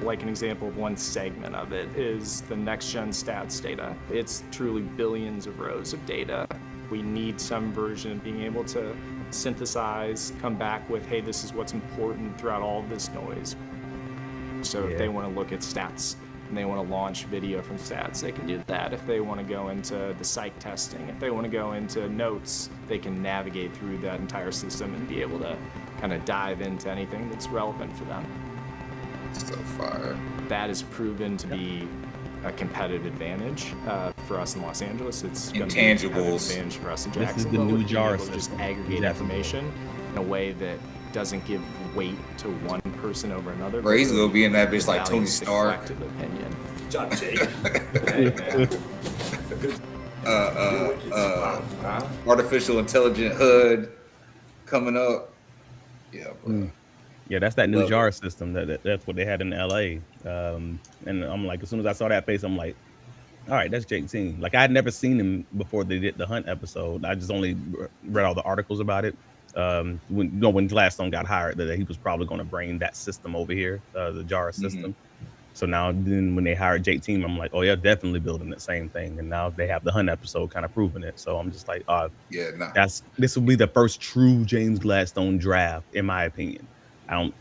Like an example of one segment of it is the next-gen stats data. It's truly billions of rows of data. We need some version of being able to synthesize, come back with, hey, this is what's important throughout all of this noise. So if they want to look at stats and they want to launch video from stats, they can do that. If they want to go into the psych testing, if they want to go into notes, they can navigate through that entire system and be able to kind of dive into anything that's relevant for them. So fire. That has proven to be a competitive advantage for us in Los Angeles. It's going to be a competitive advantage for us in Jacksonville. This is the new jar system. Just aggregate information in a way that doesn't give weight to one person over another. Bro, he's gonna be in that bitch like Tony Stark. Opinion. John Jake. Artificial intelligent HUD coming up. Yeah, bro. Yeah, that's that new jar system. That's what they had in LA. And I'm like, as soon as I saw that face, I'm like, all right, that's Jake Team. Like I had never seen him before they did the Hunt episode. I just only read all the articles about it. When Gladstone got hired, that he was probably going to bring that system over here, the jar system. So now then when they hired Jake Team, I'm like, oh yeah, definitely building the same thing. And now they have the Hunt episode kind of proving it. So I'm just like, this will be the first true James Gladstone draft, in my opinion.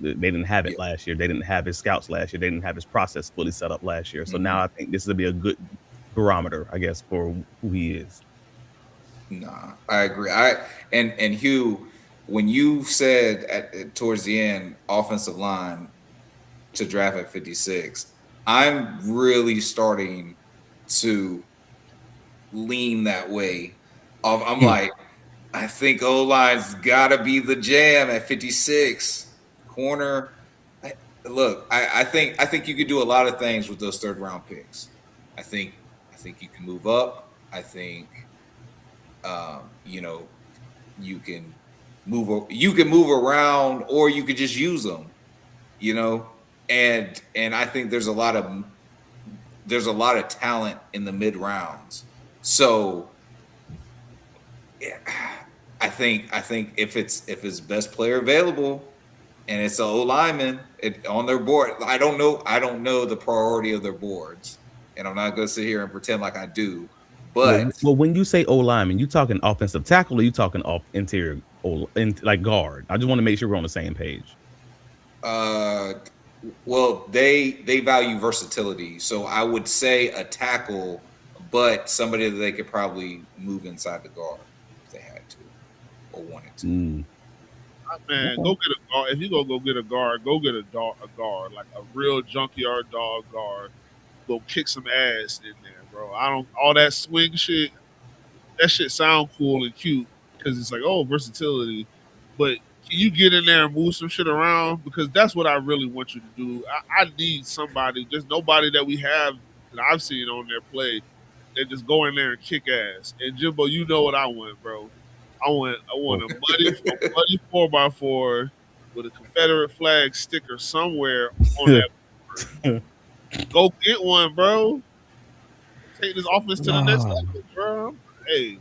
They didn't have it last year. They didn't have his scouts last year. They didn't have his process fully set up last year. So now I think this will be a good barometer, I guess, for who he is. Nah, I agree. And Hugh, when you said towards the end, offensive line to draft at 56, I'm really starting to lean that way. I'm like, I think O-line's got to be the jam at 56. Corner. I think you could do a lot of things with those 3rd round picks. I think you can move up. I think you can move around, or you could just use them. And I think there's a lot of talent in the mid rounds. So yeah, I think if it's best player available and it's an O-lineman on their board, I don't know the priority of their boards, and I'm not going to sit here and pretend like I do. But well, when you say O-lineman, you talking offensive tackle or you talking off interior like guard? I just want to make sure we're on the same page. Well, they value versatility, so I would say a tackle, but somebody that they could probably move inside the guard if they had to or wanted to. Man, go get a guard. If you go get a guard, go get a guard, like a real junkyard dog guard. Go kick some ass in there, bro. I don't all that swing shit. That shit sound cool and cute because it's like, oh, versatility. But can you get in there and move some shit around? Because that's what I really want you to do. I need somebody, just nobody that we have that I've seen on their play that just go in there and kick ass. And Jimbo, you know what I want, bro. I want a muddy 4x4 with a Confederate flag sticker somewhere on that board. Go get one, bro. Take this offense to the next level, bro. Hey,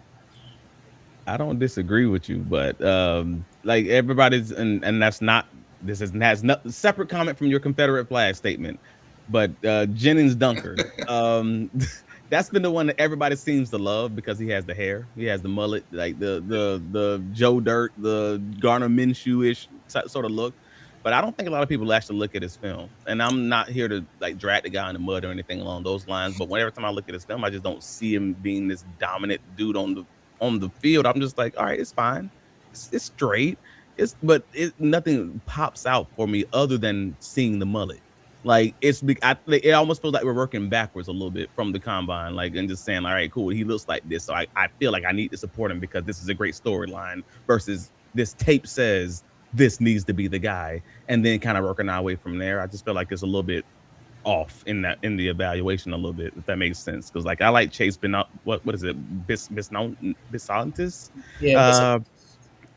I don't disagree with you, but like everybody's and that's not this is has no separate comment from your Confederate flag statement, but Jennings Dunker, that's been the one that everybody seems to love because he has the hair, he has the mullet, like the Joe Dirt, the Garner Minshew-ish sort of look. But I don't think a lot of people actually look at his film, and I'm not here to like drag the guy in the mud or anything along those lines. But whenever time I look at his film, I just don't see him being this dominant dude on the field. I'm just like, all right, it's fine, it's straight, but nothing pops out for me other than seeing the mullet. Like it almost feels like we're working backwards a little bit from the combine, like and just saying, all right, cool, he looks like this, so I feel like I need to support him because this is a great storyline. Versus this tape says this needs to be the guy, and then kind of working our way from there. I just feel like it's a little bit off in the evaluation a little bit, if that makes sense. Because like I like Chase what is it, Bisontis?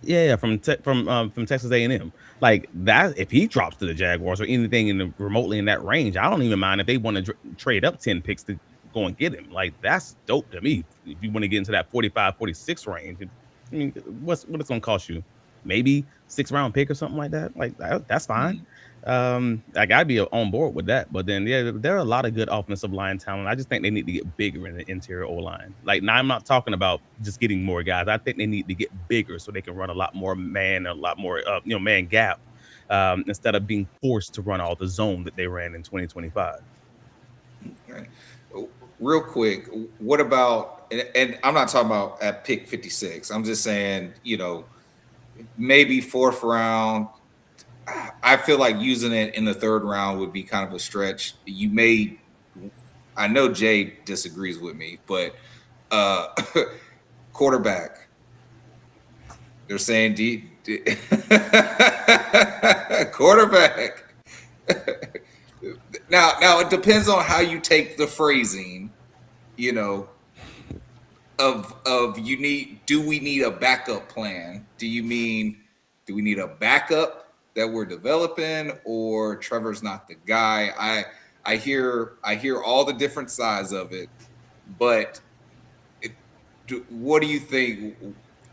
Yeah, from Texas A&M. Like that, if he drops to the Jaguars or anything remotely in that range, I don't even mind if they want to trade up 10 picks to go and get him. Like that's dope to me. If you want to get into that 45, 46 range, I mean, what it's gonna cost you? Maybe 6th round pick or something like that. Like that's fine. Like I'd be on board with that. But then yeah, there are a lot of good offensive line talent. I just think they need to get bigger in the interior O line. Like now, I'm not talking about just getting more guys. I think they need to get bigger so they can run a lot more man, a lot more man gap, instead of being forced to run all the zone that they ran in 2025. Okay. Real quick, what about, and I'm not talking about at pick 56. I'm just saying, maybe 4th round. I feel like using it in the 3rd round would be kind of a stretch. I know Jay disagrees with me, but quarterback. They're saying quarterback. Now it depends on how you take the phrasing, of do we need a backup plan? Do you mean, do we need a backup that we're developing, or Trevor's not the guy? I hear all the different sides of it, but what do you think?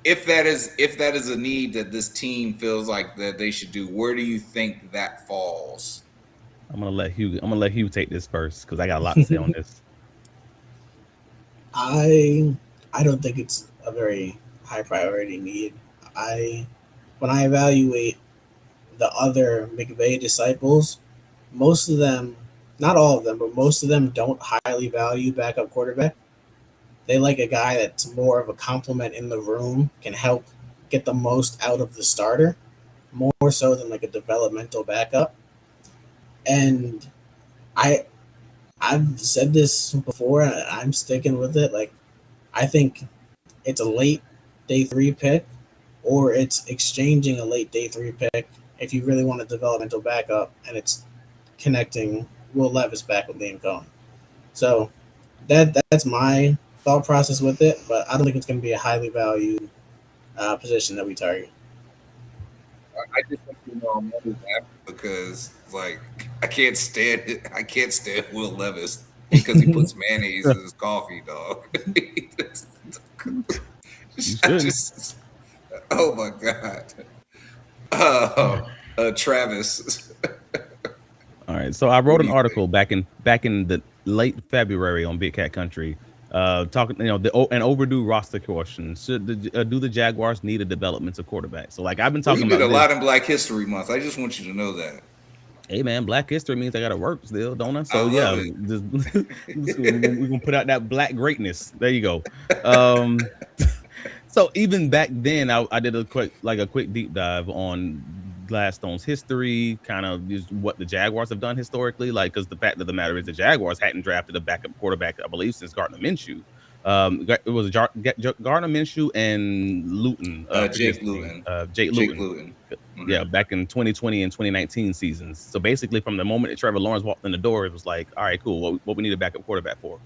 If that is a need that this team feels like that they should do, where do you think that falls? I'm gonna let Hugh take this first because I got a lot to say on this. I don't think it's a very high priority need. When I evaluate the other McVay disciples, most of them, not all of them, but most of them don't highly value backup quarterback. They like a guy that's more of a complement in the room, can help get the most out of the starter, more so than like a developmental backup. And I've said this before, and I'm sticking with it. Like, I think it's a late day 3 pick, or it's exchanging a late day 3 pick if you really want a developmental backup, and it's connecting Will Levis back with Liam Cohen. So that's my thought process with it, but I don't think it's going to be a highly valued position that we target. I just want you to know I'm always happy because, like, I can't stand Will Levis because he puts mayonnaise in his coffee, dog. Oh my God. Travis. All right, so I wrote an article back in the late February on Big Cat Country, talking, an overdue roster question. Do the Jaguars need a developmental quarterback? So, like, I've been talking about a lot in Black History Month. I just want you to know that. Hey man, Black History means I gotta work still, don't I? So yeah, we're gonna put out that Black greatness. There you go. So even back then, I did a quick deep dive on Gladstone's history, kind of is what the Jaguars have done historically. Like, because the fact of the matter is the Jaguars hadn't drafted a backup quarterback, I believe, since Gardner Minshew. It was Gardner Minshew and Luton. Jake Luton. Jake Luton. Mm-hmm. Yeah, back in 2020 and 2019 seasons. So basically, from the moment that Trevor Lawrence walked in the door, it was like, all right, cool. What we need a backup quarterback for?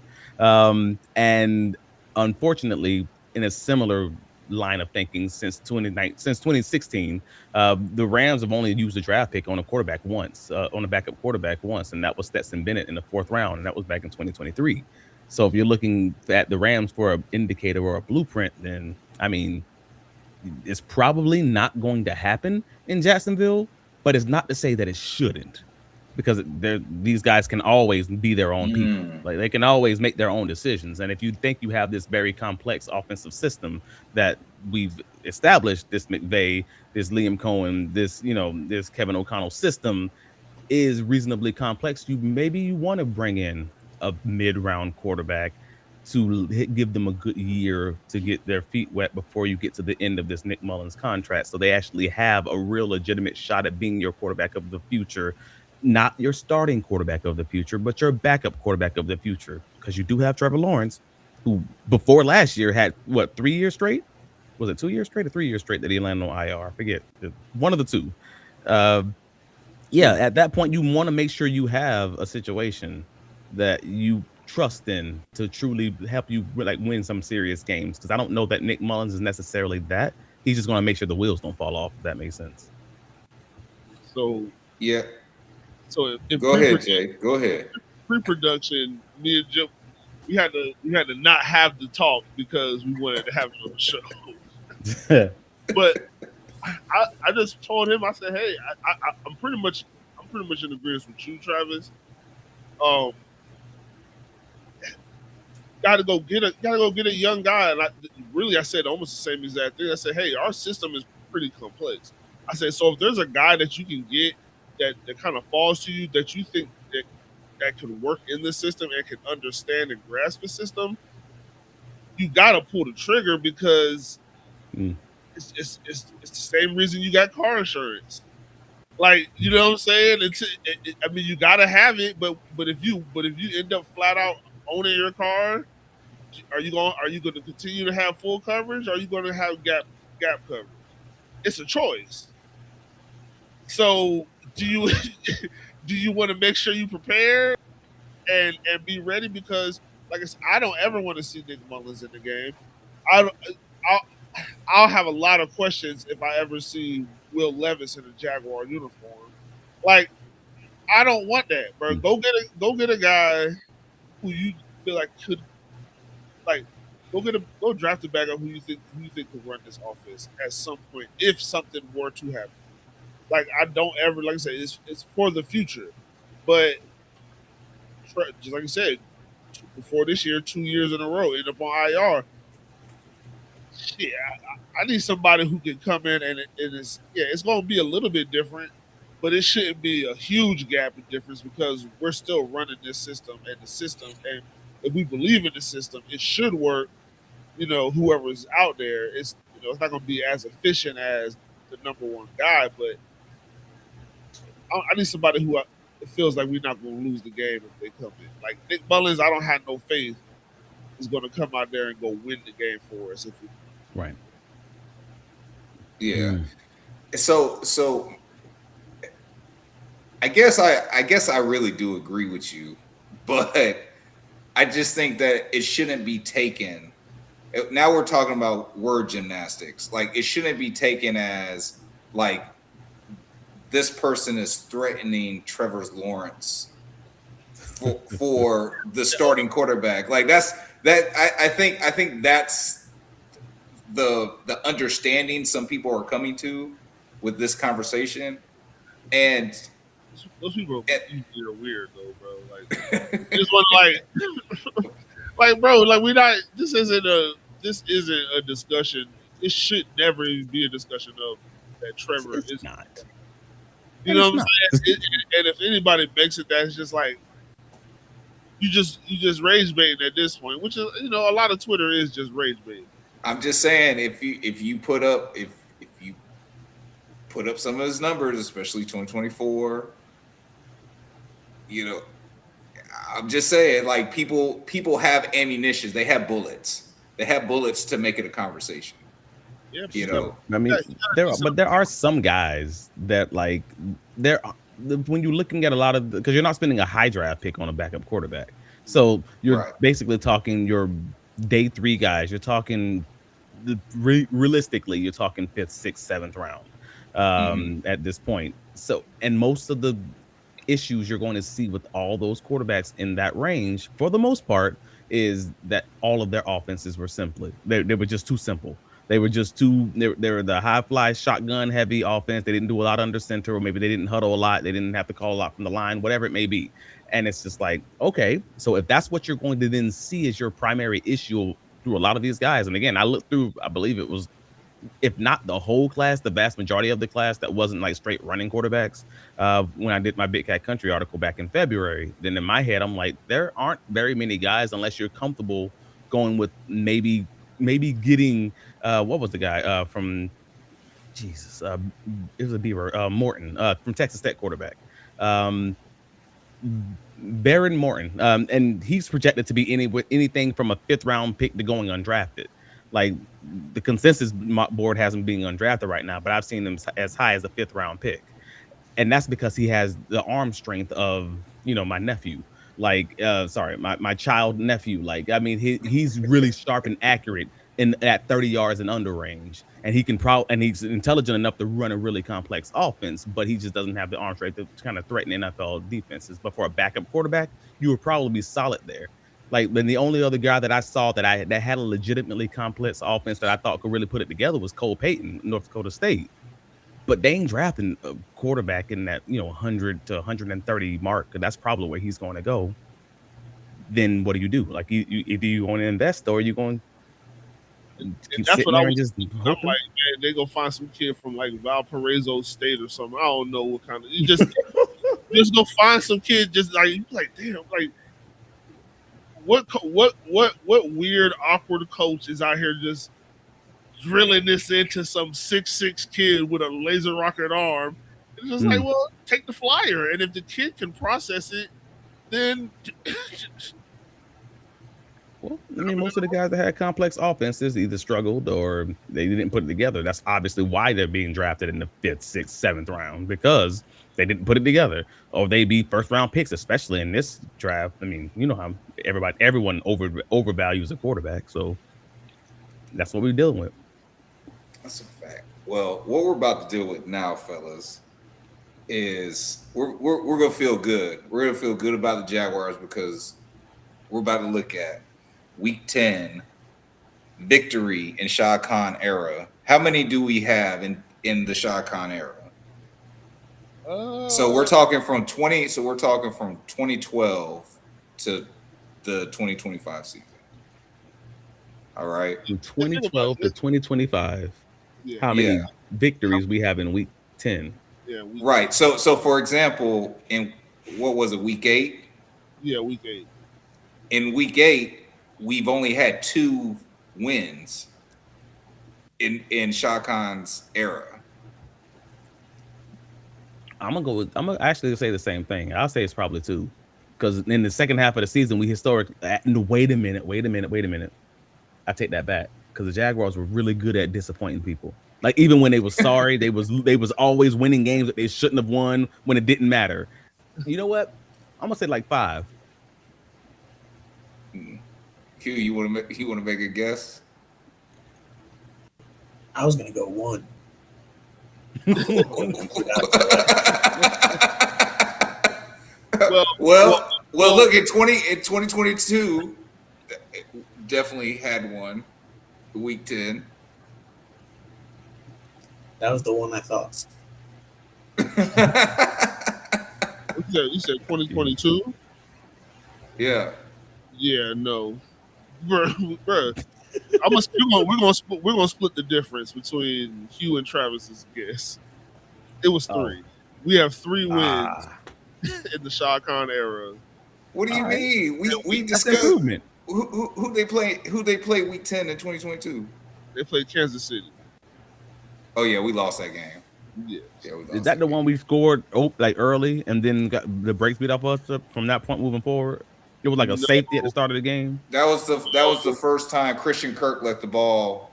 And unfortunately, in a similar line of thinking since 2016, the Rams have only used a draft pick on a quarterback once, on a backup quarterback once, and that was Stetson Bennett in the 4th round, and that was back in 2023. So if you're looking at the Rams for an indicator or a blueprint, then I mean, it's probably not going to happen in Jacksonville, but it's not to say that it shouldn't, because these guys can always be their own people. Like, they can always make their own decisions. And if you think you have this very complex offensive system that we've established, this McVay, this Liam Cohen, this Kevin O'Connell system is reasonably complex, you want to bring in a mid-round quarterback to give them a good year to get their feet wet before you get to the end of this Nick Mullins contract, so they actually have a real legitimate shot at being your quarterback of the future. Not your starting quarterback of the future, but your backup quarterback of the future, because you do have Trevor Lawrence, who before last year had 3 years straight? Was it 2 years straight or 3 years straight that he landed on IR? I forget. One of the two. At that point, you want to make sure you have a situation that you trust in to truly help you win some serious games. Because I don't know that Nick Mullins is necessarily that. He's just going to make sure the wheels don't fall off, if that makes sense. So yeah. So go ahead, Jay. Go ahead. Pre-production, me and Jim, we had to not have the talk because we wanted to have it on the show. But I just told him, I said, hey, I'm pretty much in agreement with you, Travis. Gotta go get a young guy. And I said almost the same exact thing. I said, hey, our system is pretty complex. I said, so if there's a guy that you can get that kind of falls to you, that you think that can work in the system and can understand and grasp the system, you gotta pull the trigger, because it's the same reason you got car insurance. Like, you know what I'm saying? I mean, you gotta have it, but if you end up flat out owning your car, are you going to continue to have full coverage, or are you going to have gap coverage? It's a choice. So do you want to make sure you prepare and be ready? Because like I said, I don't ever want to see Nick Mullins in the game. I'll have a lot of questions if I ever see Will Levis in a Jaguar uniform. Like, I don't want that, bro. Go get a guy who you feel like could, like, go draft a backup who you think could run this offense at some point if something were to happen. Like, I don't ever, like I said, it's for the future. But just like I said, before this year, 2 years in a row, end up on IR. Shit, I need somebody who can come in and it's going to be a little bit different, but it shouldn't be a huge gap in difference, because we're still running this system, and if we believe in the system, it should work. Whoever's out there, it's not going to be as efficient as the number one guy, but I need somebody who it feels like we're not going to lose the game if they come in. Like Nick Mullins, I don't have no faith is going to come out there and go win the game for us. Right. Yeah. So I guess I really do agree with you, but I just think that it shouldn't be taken. Now we're talking about word gymnastics. Like, it shouldn't be taken as like this person is threatening Trevor Lawrence for the starting quarterback. Like, I think that's the understanding some people are coming to with this conversation. And those people are weird though, bro. Like, this one, like, bro, like, this isn't a discussion. It should never even be a discussion of that Trevor is not. You know what I'm saying? And if anybody makes it, that's just like, you just rage baiting at this point, which is, a lot of Twitter is just rage baiting. I'm just saying, if you put up, if you put up some of his numbers, especially 2024. You know, I'm just saying, like people have ammunition. They have bullets. They have bullets to make it a conversation. Yeah, You know, I mean, there are some guys that like when you're looking at a lot of because you're not spending a high draft pick on a backup quarterback, so you're basically talking your day 3 guys. You're talking realistically, you're talking 5th, 6th, 7th round at this point. So, and most of the issues you're going to see with all those quarterbacks in that range, for the most part, is that all of their offenses were they were just too simple. They were just too they were the high fly shotgun heavy offense. They didn't do a lot under center, or maybe they didn't huddle a lot. They didn't have to call a lot from the line, whatever it may be. And it's just like, okay, so if that's what you're going to then see as your primary issue through a lot of these guys, and again, I looked through, I believe it was, if not the whole class, the vast majority of the class that wasn't like straight running quarterbacks. When I did my Big Cat Country article back in February, then in my head, I'm like, there aren't very many guys unless you're comfortable going with maybe getting what was the guy from Jesus? It was a Beaver, Morton from Texas Tech quarterback. Baron Morton, and he's projected to be anything from a 5th round pick to going undrafted. Like the consensus board has him being undrafted right now, but I've seen him as high as a 5th round pick, and that's because he has the arm strength of my nephew. Like, sorry, my child nephew. Like, I mean, he's really sharp and accurate at 30 yards and under range, and he can and he's intelligent enough to run a really complex offense, but he just doesn't have the arm strength to kind of threaten NFL defenses. But for a backup quarterback, you would probably be solid there. Like, then the only other guy that I saw that had a legitimately complex offense that I thought could really put it together was Cole Payton, North Dakota State. But they ain't drafting a quarterback in that 100 to 130 mark, because that's probably where he's going to go. Then what do you do? Like, either you want to invest or you going and that's what I was just hoping. I'm like, man, they gonna find some kid from like Valparaiso State or something. I don't know what kind of. You just go find some kid. Just like damn, like what weird awkward coach is out here just drilling this into some 6'6" kid with a laser rocket arm? It's just like, well, take the flyer, and if the kid can process it, then. Well, I mean, most of the guys that had complex offenses either struggled or they didn't put it together. That's obviously why they're being drafted in the 5th, 6th, 7th round, because they didn't put it together, or they be 1st round picks, especially in this draft. I mean, you know how everyone overvalues a quarterback, so that's what we're dealing with. That's a fact. Well, what we're about to deal with now, fellas, is we're gonna feel good. We're gonna feel good about the Jaguars because we're about to look at Week 10 victory in Shad Khan era. How many do we have in the Shad Khan era? So we're talking from 20. So we're talking from 2012 to the 2025 season. All right. From 2012 to 2025. Yeah. How many victories we have in Week 10? Yeah. Right. So for example, in what was it, Week 8? Yeah, Week 8. In Week 8, we've only had 2 wins in Shad Khan's era. I'm gonna actually say the same thing. I'll say it's probably 2, because in the second half of the season, we historically. Wait a minute. I take that back, because the Jaguars were really good at disappointing people. Like, even when they were sorry, they was always winning games that they shouldn't have won when it didn't matter. You know what? I'm gonna say like 5. Hugh, you want to make a guess? I was gonna go 1. well, look, in 2022, definitely had 1. Week 10. That was the one I thought. You said 2022? Yeah. Yeah, no. Bro. We're gonna split the difference between Hugh and Travis's guess. It was 3. We have 3 wins in the Shad Khan era. What do you mean? We discussed who they play Week 10 in 2022. They played Kansas City. Oh yeah, we lost that game. Yeah. Is that the one we scored like early and then got the brakes beat off us from that point moving forward? It was like a safety at the start of the game. That was the first time Christian Kirk let the ball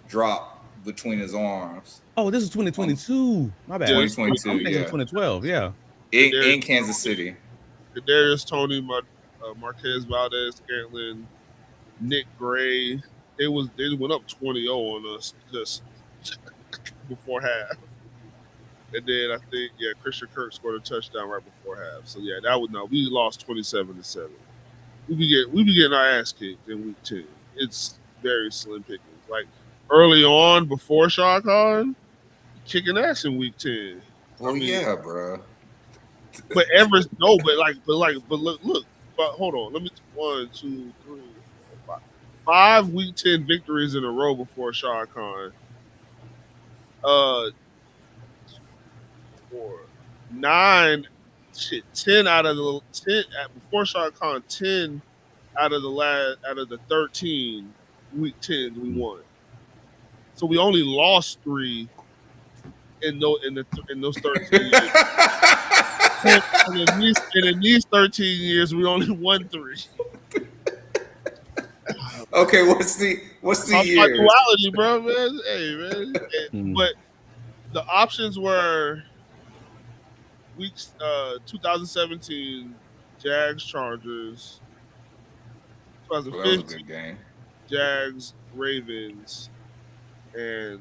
drop between his arms. Oh, this is 2022. My bad. 2022, I'm thinking yeah. 2012. Yeah. In Kansas City. Kadarius Toney, Marquez Valdez, Scantlin, Nick Gray. They went up 20-0 on us just before half. And then I think, Christian Kirk scored a touchdown right before half. So we lost 27-7. We be getting our ass kicked in week 10. It's very slim pickings. Like early on before Shad Khan, kicking ass in week 10. Well, yeah, bro. But look. But hold on. Let me 1, 2, 3, 4, 5. 5 week 10 victories in a row before Shad Khan. 10 out of the 10 before Shad Khan. 10 out of the 13 week 10 we won. So we only lost 3 in those 13 years. and in these 13 years, we only won 3. Okay, what's the year? Duality, bro, man. Hey, man. But the options were weeks 2017 Jags Chargers, 2015 Jags Ravens, and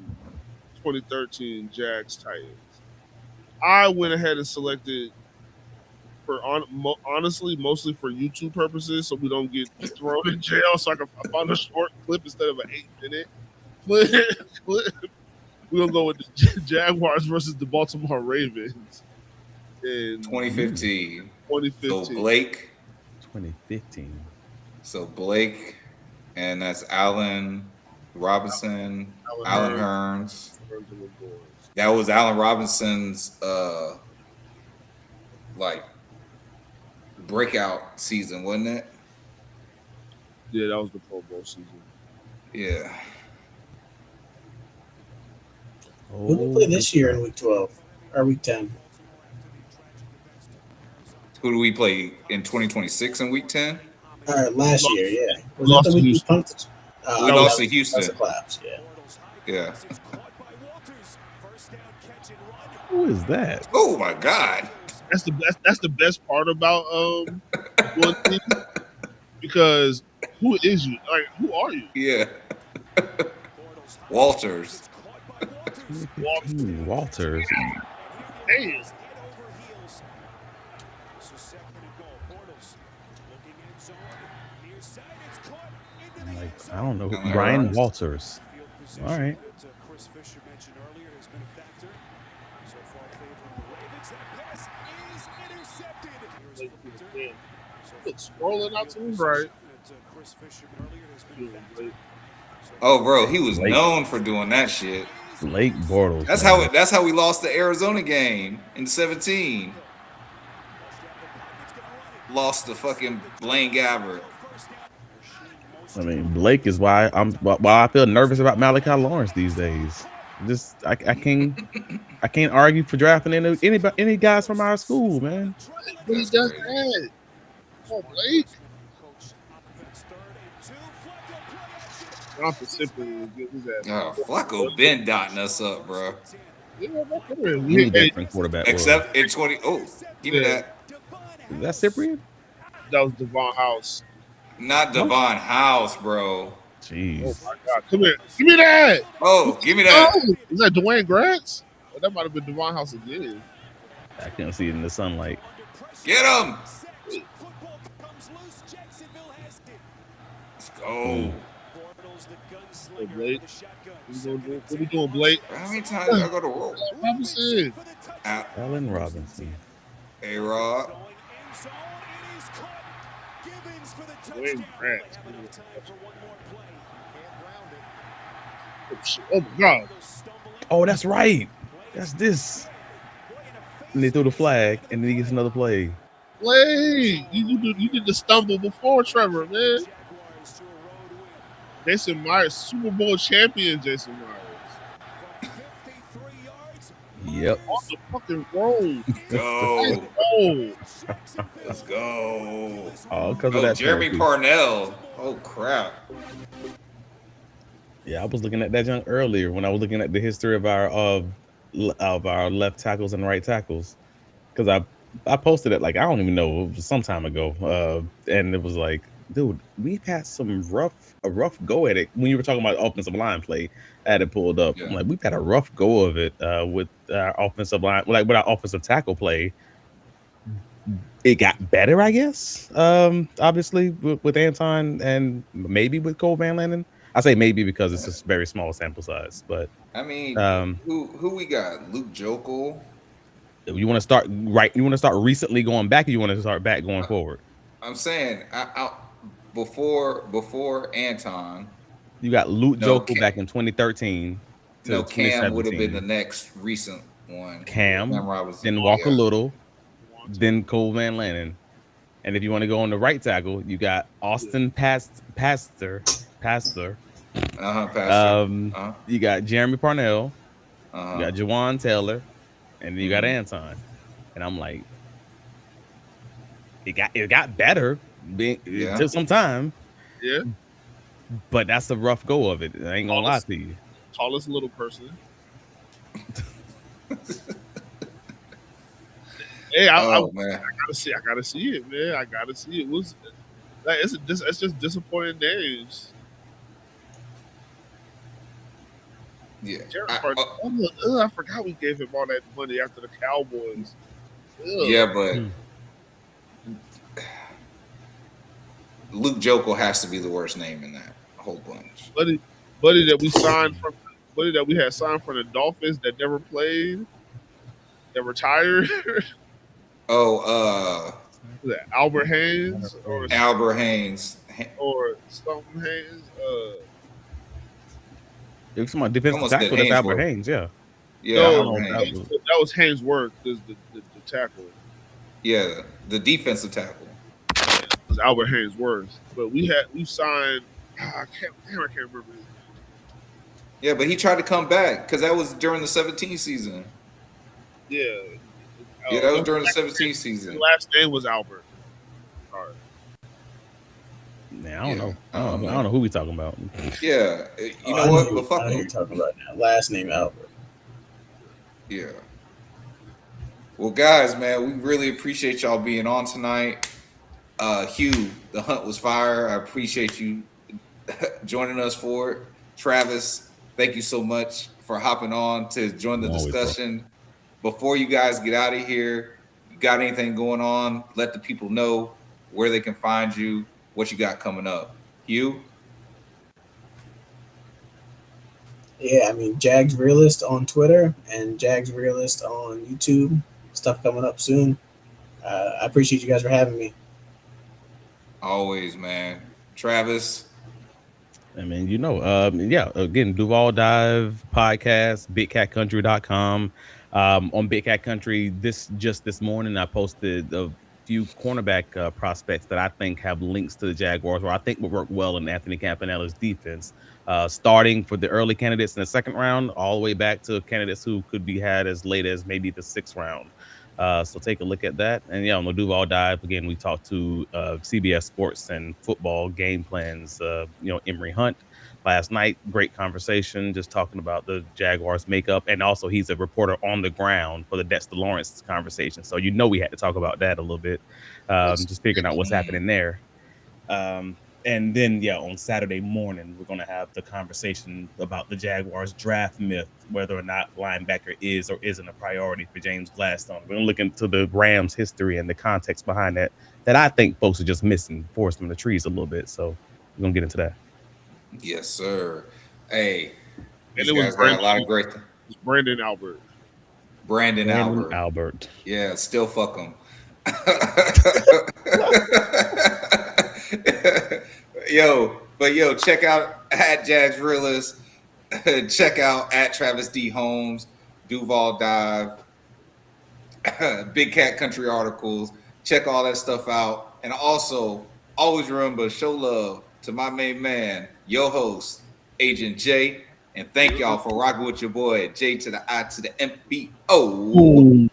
2013 Jags Titans. I went ahead and selected honestly, mostly for YouTube purposes, so we don't get thrown in jail. So I found a short clip instead of an 8-minute clip. We're gonna go with the Jaguars versus the Baltimore Ravens in 2015. So 2015. So Blake, and that's Allen Robinson, Allen Hearns. That was Allen Robinson's like breakout season, wasn't it? Yeah, that was the Pro Bowl season. Yeah. Who did we play this year in week 12 or week 10? Who do we play in 2026 in week 10? Last year, yeah. We lost to Houston. We lost to Houston. That's a collapse, yeah. Yeah. Who is that? Oh my God. That's the best part about one thing, because who is you? Like, who are you? Yeah. Walters. Walters. Damn. I don't know. Ryan Walters. All right. Scrolling out to his right. Oh, bro, he was known for doing that shit. Blake Bortles. That's how we lost the Arizona game in 17. Lost to fucking Blaine Gabbert. I mean, Blake is why I feel nervous about Malachi Lawrence these days. Just I can't argue for drafting any guys from our school, man. But he does that. Oh, Blake. Flacco been dotting us up, bro. Yeah, We need that from quarterback. Except in 20. Oh, give me that. Is that Cyprian? That was Devon House. Not Devon House, bro. Jeez. Oh my God! Come here. Give me that. Oh, give me that. Oh, is that Dwayne Grants? Oh, that might have been Devon House again. I can't see it in the sunlight. Get him. Let's go. Hey, Blake. What we doing, Blake? How many times I go to roll? Robinson. Allen Robinson. A-Rod. Dwayne Grants. Oh my God. Oh, that's right. That's this. And they threw the flag, and then he gets another play. Blake, you did the stumble before Trevor, man. Jason Myers, Super Bowl champion Jason Myers. Yep. On the fucking road. Go. Let's go. All because of that Jeremy penalty. Parnell. Oh crap. Yeah, I was looking at that junk earlier when I was looking at the history of our left tackles and right tackles, because I posted it like I don't even know, it was some time ago, and it was like, dude, we've had a rough go at it. When you were talking about offensive line play, I had it pulled up. Yeah. I'm like, we've had a rough go of it with our offensive line, like with our offensive tackle play. It got better, I guess. Obviously with Anton and maybe with Cole Van Lannon. I say maybe because it's just very small sample size, but I mean, who we got? Luke Jokel. you want to start right? You want to start recently going back, or you want to start back going forward? I'm saying before Anton, You got Luke Jokel back in 2013 to no, Cam 2017. would have been the next recent one. Cam Robinson, then Walker Little, then Cole Van Lannon. And if you want to go on the right tackle, you got Austin Pastor. You got Jeremy Parnell. You got Jawan Taylor, and then you got Anton. And I'm like, it got better. It took some time. Yeah. But that's a rough go of it. I ain't gonna lie to you. Tallest little person. Hey, I gotta see it, man. I gotta see it. It's just disappointing names. Yeah. I forgot we gave him all that money after the Cowboys. Ugh. Yeah, but Luke Jokel has to be the worst name in that whole bunch. Buddy that we had signed from the Dolphins that never played, that retired. Was that Albert Haynes or Albert Haynes or something Haynes? It was my defensive tackle. That's Albert Haynes. Yeah. Yeah. No, that was Haynesworth. The tackle. Yeah, the defensive tackle. It was Albert Haynesworth. But we signed. I can't remember. Yeah, but he tried to come back because that was during the 17 season. Yeah. Yeah, that was during the 17 season. His last name was Albert. All right. Nah, I don't know. I don't know who we talking about. Yeah, you know what? But fuck I know you're talking about now. Last name Albert. Yeah. Well, guys, man, we really appreciate y'all being on tonight. Hugh, the hunt was fire. I appreciate you joining us for it. Travis, thank you so much for hopping on to join the discussion. Before you guys get out of here, you got anything going on? Let the people know where they can find you, what you got coming up. Hugh? Yeah, I mean, Jags Realist on Twitter and Jags Realist on YouTube. Stuff coming up soon. I appreciate you guys for having me. Always, man. Travis? I mean, again, Duval Dive podcast, bigcatcountry.com. On Big Cat Country, this morning, I posted a few cornerback prospects that I think have links to the Jaguars, or I think would work well in Anthony Campanella's defense. Starting for the early candidates in the second round, all the way back to candidates who could be had as late as maybe the sixth round. So take a look at that. And on the Duval Dive, again, we talked to CBS Sports and football game plans, Emory Hunt last night. Great conversation, just talking about the Jaguars makeup. And also he's a reporter on the ground for the Dexter Lawrence conversation. So we had to talk about that a little bit, just figuring out what's happening there. And then, on Saturday morning, we're going to have the conversation about the Jaguars draft myth, whether or not linebacker is or isn't a priority for James Gladstone. We're going to look into the Rams history and the context behind that I think folks are just missing, forest from the trees a little bit. So we're going to get into that. Yes, sir. Hey, and it was a lot of great. Brandon Albert. Brandon Albert. Yeah, still fuck him. Check out at Jags Realist. Check out at Travis D. Holmes, Duval Dive, Big Cat Country articles. Check all that stuff out. And also, always remember, show love to my main man, your host, Agent J And thank y'all for rocking with your boy J to the I to the M-B-O.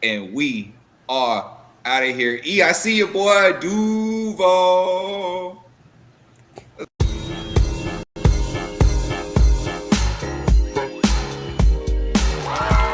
And we are out of here. I see your boy Duval.